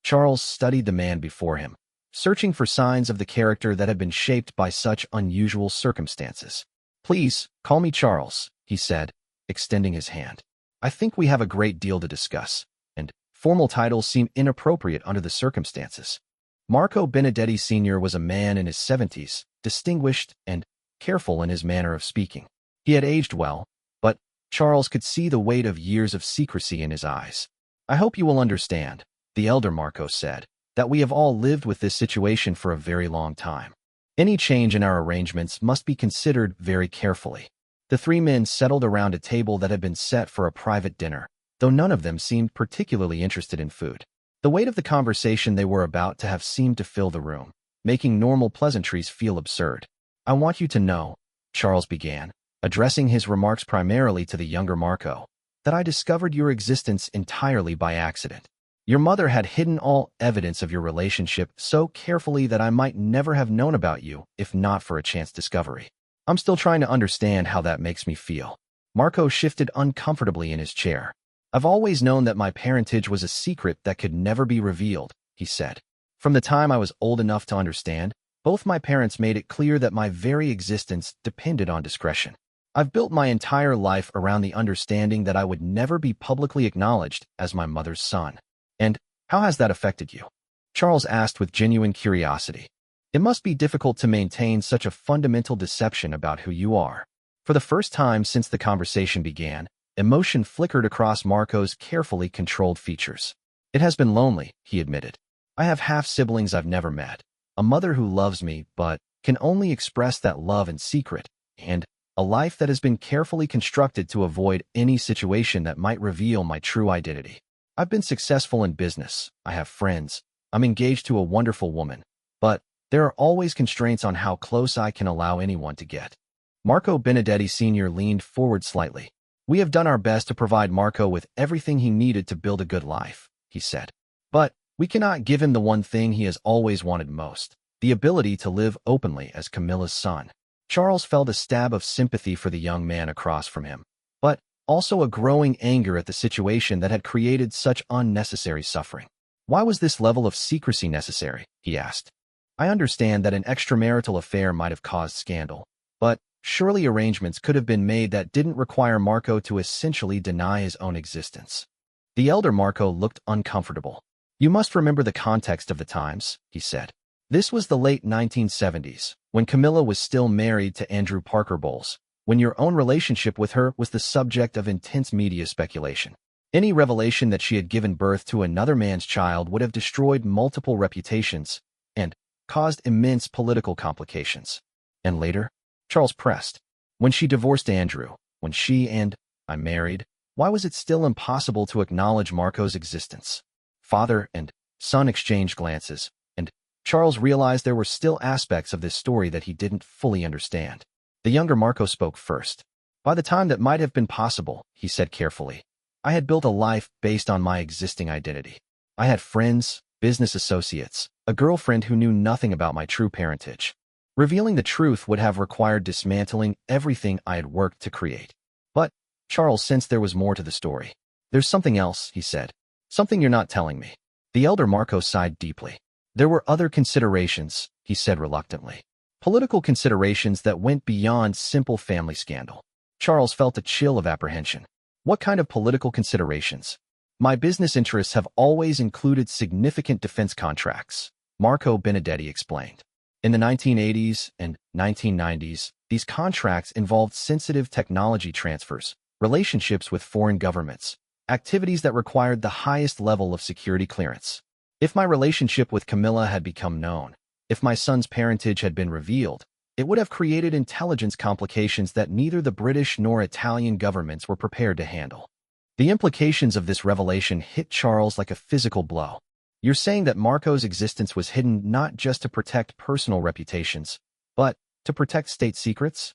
Charles studied the man before him, searching for signs of the character that had been shaped by such unusual circumstances. "Please, call me Charles," he said, extending his hand. "I think we have a great deal to discuss, and formal titles seem inappropriate under the circumstances." Marco Benedetti Sr. was a man in his 70s, distinguished and careful in his manner of speaking. He had aged well, but Charles could see the weight of years of secrecy in his eyes. "I hope you will understand," the elder Marco said, "that we have all lived with this situation for a very long time. Any change in our arrangements must be considered very carefully." The three men settled around a table that had been set for a private dinner, though none of them seemed particularly interested in food. The weight of the conversation they were about to have seemed to fill the room, making normal pleasantries feel absurd. "I want you to know," Charles began, addressing his remarks primarily to the younger Marco, "that I discovered your existence entirely by accident. Your mother had hidden all evidence of your relationship so carefully that I might never have known about you if not for a chance discovery. I'm still trying to understand how that makes me feel." Marco shifted uncomfortably in his chair. "I've always known that my parentage was a secret that could never be revealed," he said. "From the time I was old enough to understand, both my parents made it clear that my very existence depended on discretion. I've built my entire life around the understanding that I would never be publicly acknowledged as my mother's son." "And how has that affected you?" Charles asked with genuine curiosity. "It must be difficult to maintain such a fundamental deception about who you are." For the first time since the conversation began, emotion flickered across Marco's carefully controlled features. "It has been lonely," he admitted. "I have half-siblings I've never met, a mother who loves me but can only express that love in secret, and a life that has been carefully constructed to avoid any situation that might reveal my true identity. I've been successful in business, I have friends, I'm engaged to a wonderful woman, but there are always constraints on how close I can allow anyone to get." Marco Benedetti Sr. leaned forward slightly. "We have done our best to provide Marco with everything he needed to build a good life," he said. "But we cannot give him the one thing he has always wanted most, the ability to live openly as Camilla's son." Charles felt a stab of sympathy for the young man across from him, but also a growing anger at the situation that had created such unnecessary suffering. "Why was this level of secrecy necessary?" he asked. "I understand that an extramarital affair might have caused scandal, but surely arrangements could have been made that didn't require Marco to essentially deny his own existence." The elder Marco looked uncomfortable. "You must remember the context of the times," he said. "This was the late 1970s, when Camilla was still married to Andrew Parker Bowles, when your own relationship with her was the subject of intense media speculation. Any revelation that she had given birth to another man's child would have destroyed multiple reputations and caused immense political complications." "And later?" Charles pressed. "When she divorced Andrew, when she and I married, why was it still impossible to acknowledge Marco's existence?" Father and son exchanged glances, and Charles realized there were still aspects of this story that he didn't fully understand. The younger Marco spoke first. "By the time that might have been possible," he said carefully, "I had built a life based on my existing identity. I had friends, business associates, a girlfriend who knew nothing about my true parentage. Revealing the truth would have required dismantling everything I had worked to create." But Charles sensed there was more to the story. "There's something else," he said. "Something you're not telling me." The elder Marco sighed deeply. "There were other considerations," he said reluctantly. "Political considerations that went beyond simple family scandal." Charles felt a chill of apprehension. "What kind of political considerations?" "My business interests have always included significant defense contracts," Marco Benedetti explained. "In the 1980s and 1990s, these contracts involved sensitive technology transfers, relationships with foreign governments, activities that required the highest level of security clearance. If my relationship with Camilla had become known, if my son's parentage had been revealed, it would have created intelligence complications that neither the British nor Italian governments were prepared to handle." The implications of this revelation hit Charles like a physical blow. "You're saying that Marco's existence was hidden not just to protect personal reputations, but to protect state secrets?"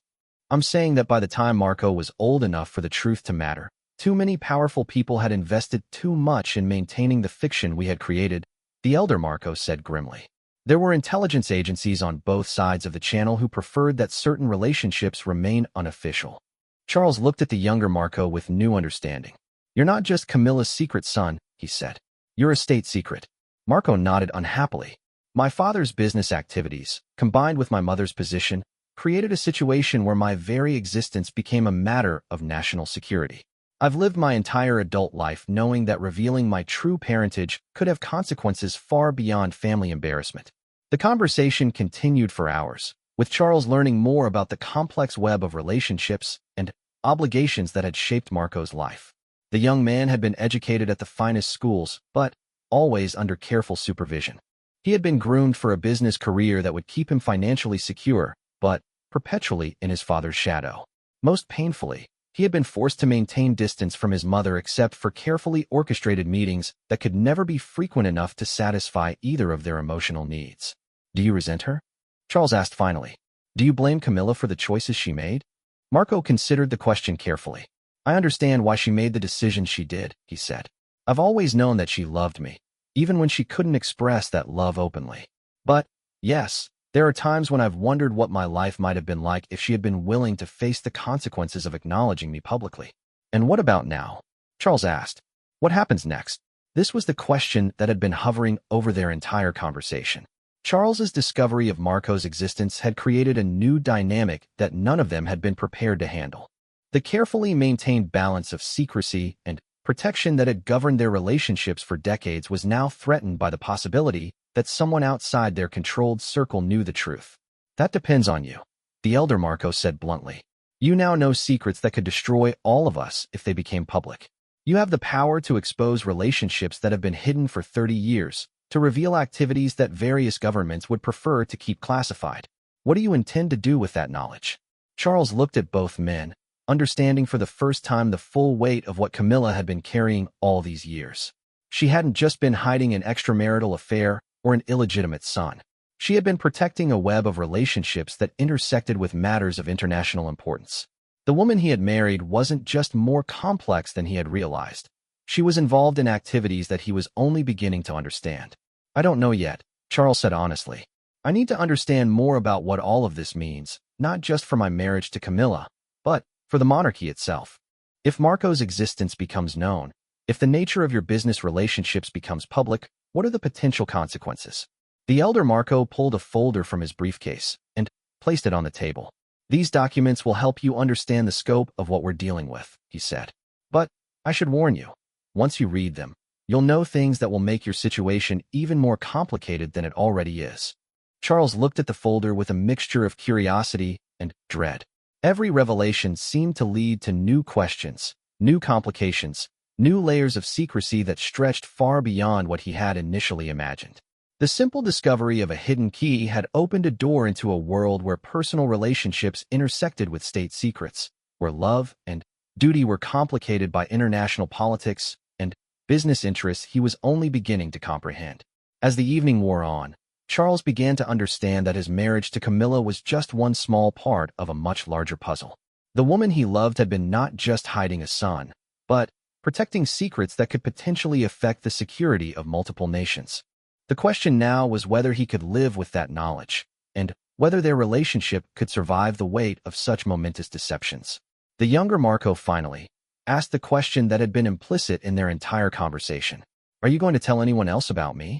"I'm saying that by the time Marco was old enough for the truth to matter, too many powerful people had invested too much in maintaining the fiction we had created," the elder Marco said grimly. "There were intelligence agencies on both sides of the channel who preferred that certain relationships remain unofficial." Charles looked at the younger Marco with new understanding. "You're not just Camilla's secret son," he said. "You're a state secret." Marco nodded unhappily. My father's business activities, combined with my mother's position, created a situation where my very existence became a matter of national security. I've lived my entire adult life knowing that revealing my true parentage could have consequences far beyond family embarrassment. The conversation continued for hours, with Charles learning more about the complex web of relationships and obligations that had shaped Marco's life. The young man had been educated at the finest schools, but always under careful supervision. He had been groomed for a business career that would keep him financially secure, but perpetually in his father's shadow. Most painfully, he had been forced to maintain distance from his mother except for carefully orchestrated meetings that could never be frequent enough to satisfy either of their emotional needs. Do you resent her? Charles asked finally. Do you blame Camilla for the choices she made? Marco considered the question carefully. I understand why she made the decision she did, he said. I've always known that she loved me, even when she couldn't express that love openly. But, yes, there are times when I've wondered what my life might have been like if she had been willing to face the consequences of acknowledging me publicly. And what about now? Charles asked. What happens next? This was the question that had been hovering over their entire conversation. Charles's discovery of Marco's existence had created a new dynamic that none of them had been prepared to handle. The carefully maintained balance of secrecy and protection that had governed their relationships for decades was now threatened by the possibility that someone outside their controlled circle knew the truth. That depends on you, the elder Marco said bluntly. You now know secrets that could destroy all of us if they became public. You have the power to expose relationships that have been hidden for 30 years, to reveal activities that various governments would prefer to keep classified. What do you intend to do with that knowledge? Charles looked at both men, understanding for the first time the full weight of what Camilla had been carrying all these years. She hadn't just been hiding an extramarital affair or an illegitimate son. She had been protecting a web of relationships that intersected with matters of international importance. The woman he had married wasn't just more complex than he had realized. She was involved in activities that he was only beginning to understand. I don't know yet, Charles said honestly. I need to understand more about what all of this means, not just for my marriage to Camilla, but for the monarchy itself. If Marco's existence becomes known, if the nature of your business relationships becomes public, what are the potential consequences? The elder Marco pulled a folder from his briefcase and placed it on the table. These documents will help you understand the scope of what we're dealing with, he said. But I should warn you, once you read them, you'll know things that will make your situation even more complicated than it already is. Charles looked at the folder with a mixture of curiosity and dread. Every revelation seemed to lead to new questions, new complications, new layers of secrecy that stretched far beyond what he had initially imagined. The simple discovery of a hidden key had opened a door into a world where personal relationships intersected with state secrets, where love and duty were complicated by international politics and business interests he was only beginning to comprehend. As the evening wore on, Charles began to understand that his marriage to Camilla was just one small part of a much larger puzzle. The woman he loved had been not just hiding a son, but protecting secrets that could potentially affect the security of multiple nations. The question now was whether he could live with that knowledge, and whether their relationship could survive the weight of such momentous deceptions. The younger Marco finally asked the question that had been implicit in their entire conversation. Are you going to tell anyone else about me?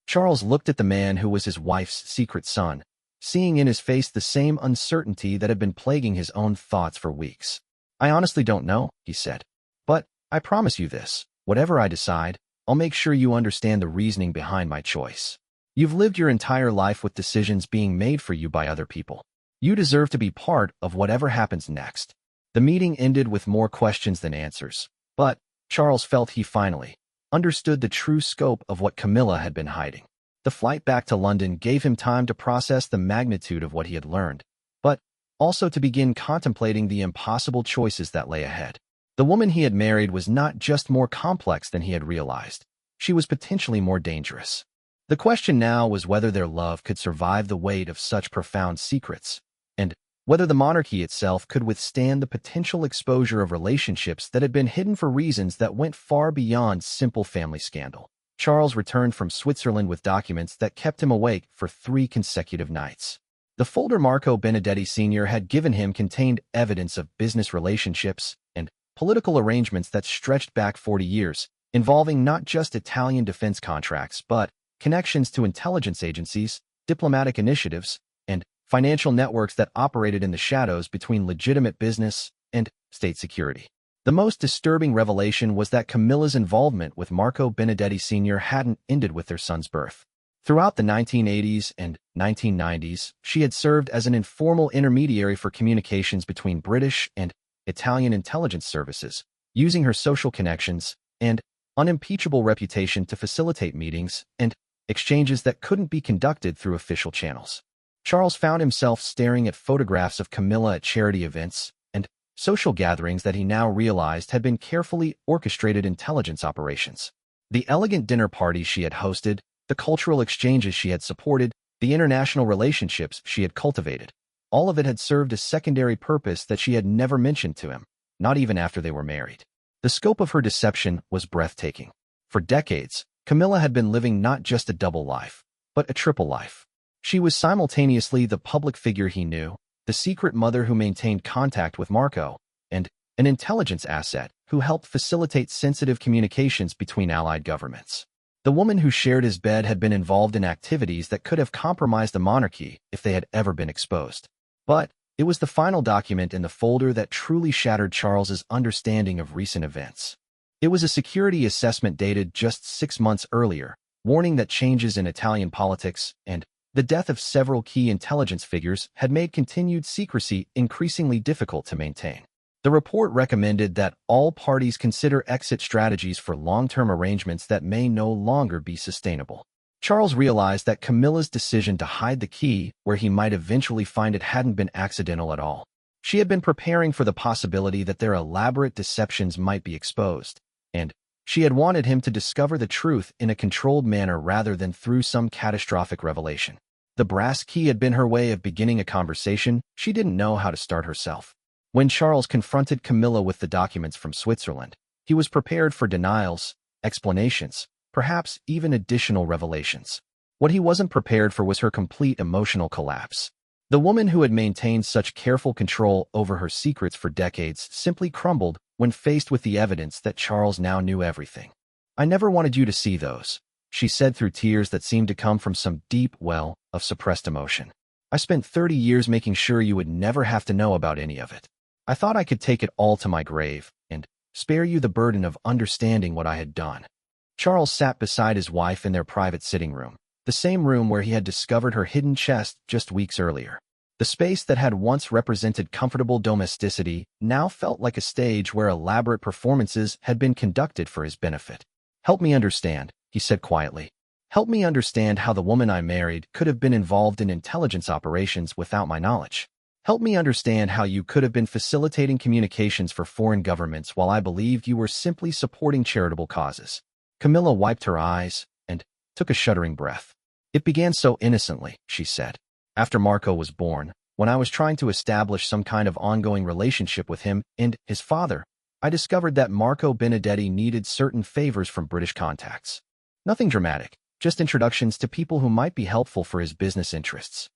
Charles looked at the man who was his wife's secret son, seeing in his face the same uncertainty that had been plaguing his own thoughts for weeks. I honestly don't know, he said. But I promise you this, whatever I decide, I'll make sure you understand the reasoning behind my choice. You've lived your entire life with decisions being made for you by other people. You deserve to be part of whatever happens next. The meeting ended with more questions than answers, but Charles felt he finally understood the true scope of what Camilla had been hiding. The flight back to London gave him time to process the magnitude of what he had learned, but also to begin contemplating the impossible choices that lay ahead. The woman he had married was not just more complex than he had realized. She was potentially more dangerous. The question now was whether their love could survive the weight of such profound secrets, and whether the monarchy itself could withstand the potential exposure of relationships that had been hidden for reasons that went far beyond simple family scandal. Charles returned from Switzerland with documents that kept him awake for 3 consecutive nights. The folder Marco Benedetti Sr. had given him contained evidence of business relationships and political arrangements that stretched back 40 years, involving not just Italian defense contracts, but connections to intelligence agencies, diplomatic initiatives, and financial networks that operated in the shadows between legitimate business and state security. The most disturbing revelation was that Camilla's involvement with Marco Benedetti Sr. hadn't ended with their son's birth. Throughout the 1980s and 1990s, she had served as an informal intermediary for communications between British and Italian intelligence services, using her social connections and unimpeachable reputation to facilitate meetings and exchanges that couldn't be conducted through official channels. Charles found himself staring at photographs of Camilla at charity events and social gatherings that he now realized had been carefully orchestrated intelligence operations. The elegant dinner parties she had hosted, the cultural exchanges she had supported, the international relationships she had cultivated, all of it had served a secondary purpose that she had never mentioned to him, not even after they were married. The scope of her deception was breathtaking. For decades, Camilla had been living not just a double life, but a triple life. She was simultaneously the public figure he knew, the secret mother who maintained contact with Marco, and an intelligence asset who helped facilitate sensitive communications between allied governments. The woman who shared his bed had been involved in activities that could have compromised the monarchy if they had ever been exposed. But it was the final document in the folder that truly shattered Charles's understanding of recent events. It was a security assessment dated just 6 months earlier, warning that changes in Italian politics and the death of several key intelligence figures had made continued secrecy increasingly difficult to maintain. The report recommended that all parties consider exit strategies for long-term arrangements that may no longer be sustainable. Charles realized that Camilla's decision to hide the key where he might eventually find it hadn't been accidental at all. She had been preparing for the possibility that their elaborate deceptions might be exposed, and she had wanted him to discover the truth in a controlled manner rather than through some catastrophic revelation. The brass key had been her way of beginning a conversation she didn't know how to start herself. When Charles confronted Camilla with the documents from Switzerland, he was prepared for denials, explanations, perhaps even additional revelations. What he wasn't prepared for was her complete emotional collapse. The woman who had maintained such careful control over her secrets for decades simply crumbled when faced with the evidence that Charles now knew everything. "I never wanted you to see those," she said through tears that seemed to come from some deep well of suppressed emotion. "I spent 30 years making sure you would never have to know about any of it. I thought I could take it all to my grave and spare you the burden of understanding what I had done." Charles sat beside his wife in their private sitting room, the same room where he had discovered her hidden chest just weeks earlier. The space that had once represented comfortable domesticity now felt like a stage where elaborate performances had been conducted for his benefit. "Help me understand," he said quietly. "Help me understand how the woman I married could have been involved in intelligence operations without my knowledge. Help me understand how you could have been facilitating communications for foreign governments while I believed you were simply supporting charitable causes." Camilla wiped her eyes and took a shuddering breath. "It began so innocently," she said. "After Marco was born, when I was trying to establish some kind of ongoing relationship with him and his father, I discovered that Marco Benedetti needed certain favors from British contacts. Nothing dramatic, just introductions to people who might be helpful for his business interests.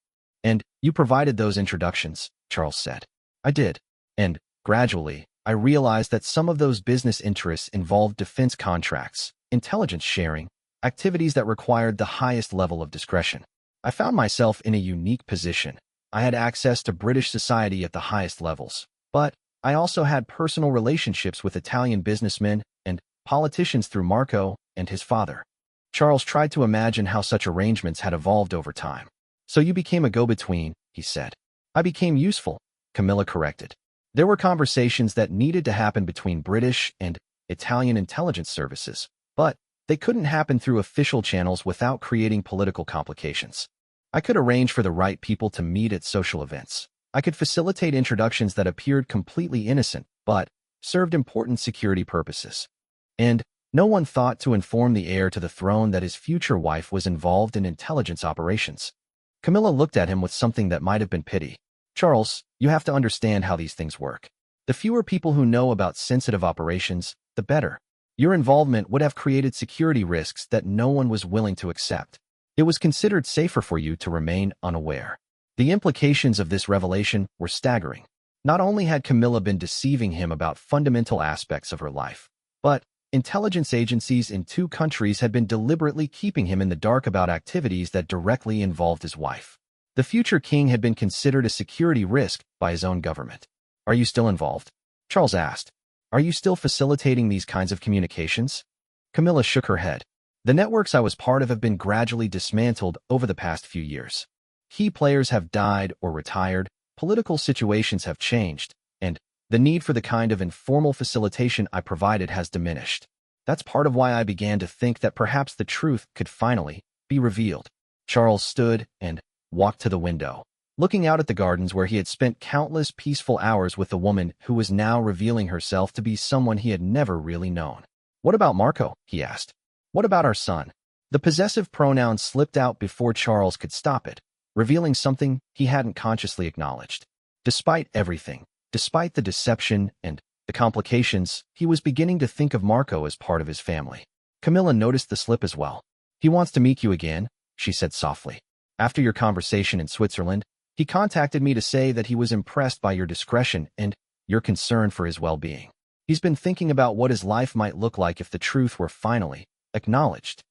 And you provided those introductions," Charles said. "I did. And gradually, I realized that some of those business interests involved defense contracts, intelligence sharing, activities that required the highest level of discretion. I found myself in a unique position. I had access to British society at the highest levels, but I also had personal relationships with Italian businessmen and politicians through Marco and his father." Charles tried to imagine how such arrangements had evolved over time. "So you became a go-between," he said. "I became useful," Camilla corrected. "There were conversations that needed to happen between British and Italian intelligence services, but they couldn't happen through official channels without creating political complications. I could arrange for the right people to meet at social events. I could facilitate introductions that appeared completely innocent, but served important security purposes. And no one thought to inform the heir to the throne that his future wife was involved in intelligence operations." Camilla looked at him with something that might have been pity. "Charles, you have to understand how these things work. The fewer people who know about sensitive operations, the better. Your involvement would have created security risks that no one was willing to accept. It was considered safer for you to remain unaware." The implications of this revelation were staggering. Not only had Camilla been deceiving him about fundamental aspects of her life, but intelligence agencies in 2 countries had been deliberately keeping him in the dark about activities that directly involved his wife. The future king had been considered a security risk by his own government. "Are you still involved?" Charles asked. "Are you still facilitating these kinds of communications?" Camilla shook her head. "The networks I was part of have been gradually dismantled over the past few years. Key players have died or retired, political situations have changed, and the need for the kind of informal facilitation I provided has diminished. That's part of why I began to think that perhaps the truth could finally be revealed." Charles stood and walked to the window, looking out at the gardens where he had spent countless peaceful hours with the woman who was now revealing herself to be someone he had never really known. "What about Marco?" he asked. "What about our son?" The possessive pronoun slipped out before Charles could stop it, revealing something he hadn't consciously acknowledged. Despite everything, despite the deception and the complications, he was beginning to think of Marco as part of his family. Camilla noticed the slip as well. "He wants to meet you again," she said softly. "After your conversation in Switzerland, he contacted me to say that he was impressed by your discretion and your concern for his well-being. He's been thinking about what his life might look like if the truth were finally acknowledged."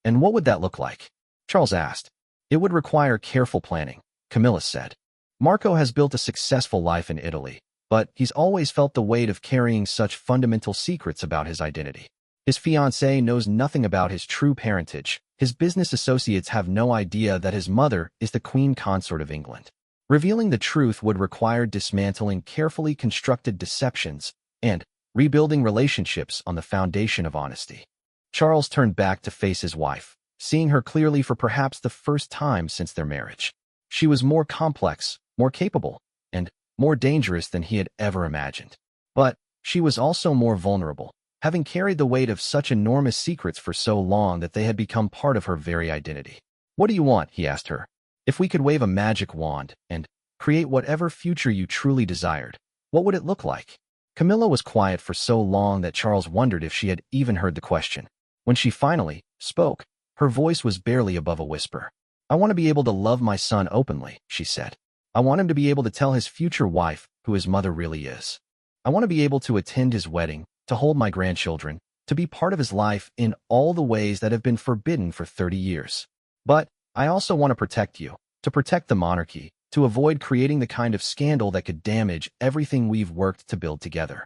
"And what would that look like?" Charles asked. "It would require careful planning," Camilla said. "Marco has built a successful life in Italy, but he's always felt the weight of carrying such fundamental secrets about his identity. His fiancée knows nothing about his true parentage. His business associates have no idea that his mother is the Queen Consort of England. Revealing the truth would require dismantling carefully constructed deceptions and rebuilding relationships on the foundation of honesty." Charles turned back to face his wife, seeing her clearly for perhaps the first time since their marriage. She was more complex, more capable, and more dangerous than he had ever imagined. But she was also more vulnerable, having carried the weight of such enormous secrets for so long that they had become part of her very identity. "What do you want?" he asked her. "If we could wave a magic wand and create whatever future you truly desired, what would it look like?" Camilla was quiet for so long that Charles wondered if she had even heard the question. When she finally spoke, her voice was barely above a whisper. "I want to be able to love my son openly," she said. "I want him to be able to tell his future wife who his mother really is. I want to be able to attend his wedding, to hold my grandchildren, to be part of his life in all the ways that have been forbidden for 30 years. But I also want to protect you, to protect the monarchy, to avoid creating the kind of scandal that could damage everything we've worked to build together."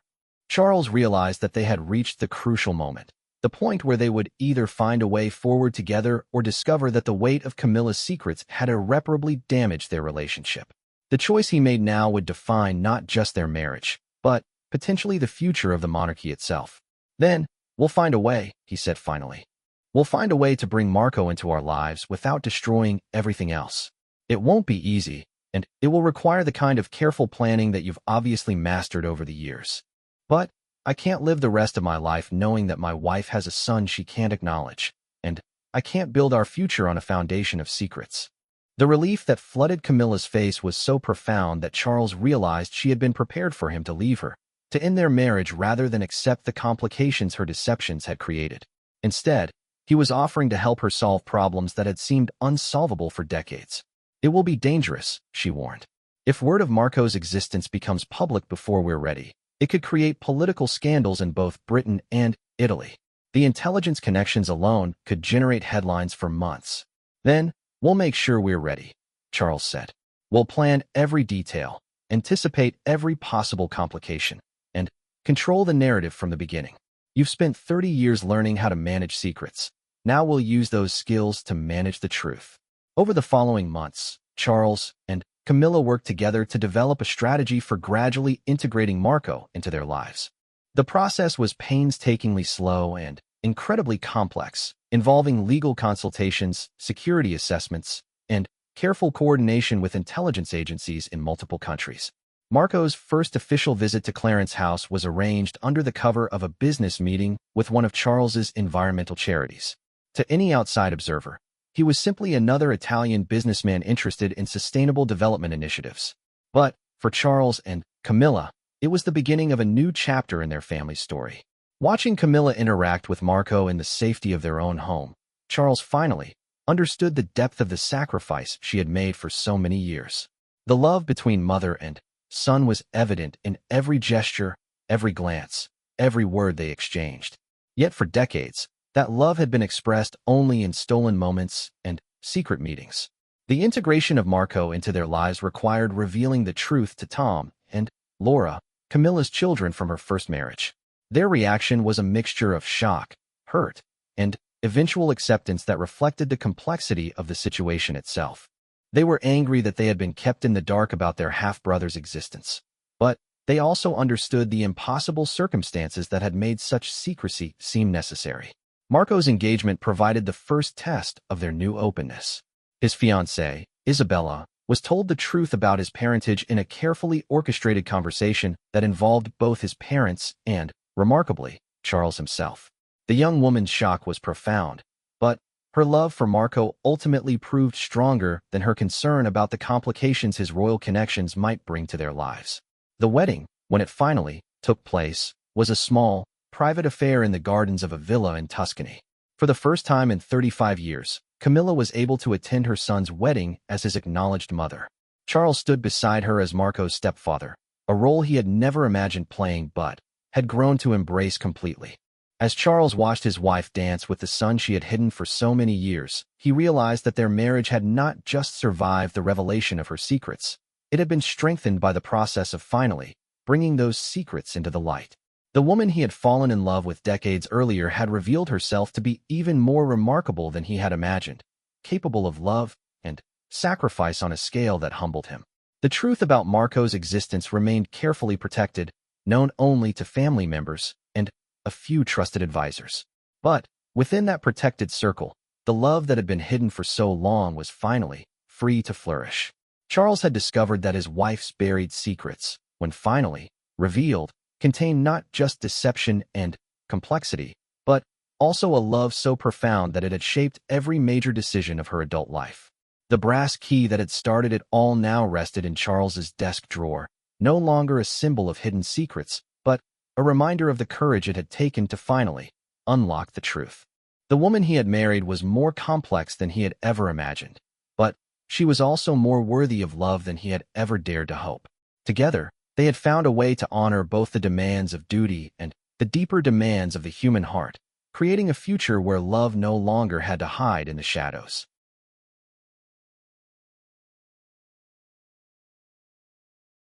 Charles realized that they had reached the crucial moment, the point where they would either find a way forward together or discover that the weight of Camilla's secrets had irreparably damaged their relationship. The choice he made now would define not just their marriage, but potentially the future of the monarchy itself. "Then, we'll find a way," he said finally. "We'll find a way to bring Marco into our lives without destroying everything else. It won't be easy, and it will require the kind of careful planning that you've obviously mastered over the years. But I can't live the rest of my life knowing that my wife has a son she can't acknowledge, and I can't build our future on a foundation of secrets." The relief that flooded Camilla's face was so profound that Charles realized she had been prepared for him to leave her, to end their marriage rather than accept the complications her deceptions had created. Instead, he was offering to help her solve problems that had seemed unsolvable for decades. "It will be dangerous," she warned. "If word of Marco's existence becomes public before we're ready, it could create political scandals in both Britain and Italy. The intelligence connections alone could generate headlines for months. Then, we'll make sure we're ready," Charles said. "We'll plan every detail, anticipate every possible complication, and control the narrative from the beginning. You've spent 30 years learning how to manage secrets. Now we'll use those skills to manage the truth." Over the following months, Charles and Camilla worked together to develop a strategy for gradually integrating Marco into their lives. The process was painstakingly slow and incredibly complex, involving legal consultations, security assessments, and careful coordination with intelligence agencies in multiple countries. Marco's first official visit to Clarence House was arranged under the cover of a business meeting with one of Charles's environmental charities. To any outside observer, he was simply another Italian businessman interested in sustainable development initiatives. But for Charles and Camilla, it was the beginning of a new chapter in their family's story. Watching Camilla interact with Marco in the safety of their own home, Charles finally understood the depth of the sacrifice she had made for so many years. The love between mother and son was evident in every gesture, every glance, every word they exchanged. Yet for decades, that love had been expressed only in stolen moments and secret meetings. The integration of Marco into their lives required revealing the truth to Tom and Laura, Camilla's children from her first marriage. Their reaction was a mixture of shock, hurt, and eventual acceptance that reflected the complexity of the situation itself. They were angry that they had been kept in the dark about their half-brother's existence, but they also understood the impossible circumstances that had made such secrecy seem necessary. Marco's engagement provided the first test of their new openness. His fiancée, Isabella, was told the truth about his parentage in a carefully orchestrated conversation that involved both his parents and, remarkably, Charles himself. The young woman's shock was profound, but her love for Marco ultimately proved stronger than her concern about the complications his royal connections might bring to their lives. The wedding, when it finally took place, was a small, private affair in the gardens of a villa in Tuscany. For the first time in 35 years, Camilla was able to attend her son's wedding as his acknowledged mother. Charles stood beside her as Marco's stepfather, a role he had never imagined playing but had grown to embrace completely. As Charles watched his wife dance with the son she had hidden for so many years, he realized that their marriage had not just survived the revelation of her secrets. It had been strengthened by the process of finally bringing those secrets into the light. The woman he had fallen in love with decades earlier had revealed herself to be even more remarkable than he had imagined, capable of love and sacrifice on a scale that humbled him. The truth about Marco's existence remained carefully protected, known only to family members and a few trusted advisors. But within that protected circle, the love that had been hidden for so long was finally free to flourish. Charles had discovered that his wife's buried secrets, when finally revealed, contained not just deception and complexity, but also a love so profound that it had shaped every major decision of her adult life. The brass key that had started it all now rested in Charles's desk drawer, no longer a symbol of hidden secrets, but a reminder of the courage it had taken to finally unlock the truth. The woman he had married was more complex than he had ever imagined, but she was also more worthy of love than he had ever dared to hope. Together, they had found a way to honor both the demands of duty and the deeper demands of the human heart, creating a future where love no longer had to hide in the shadows.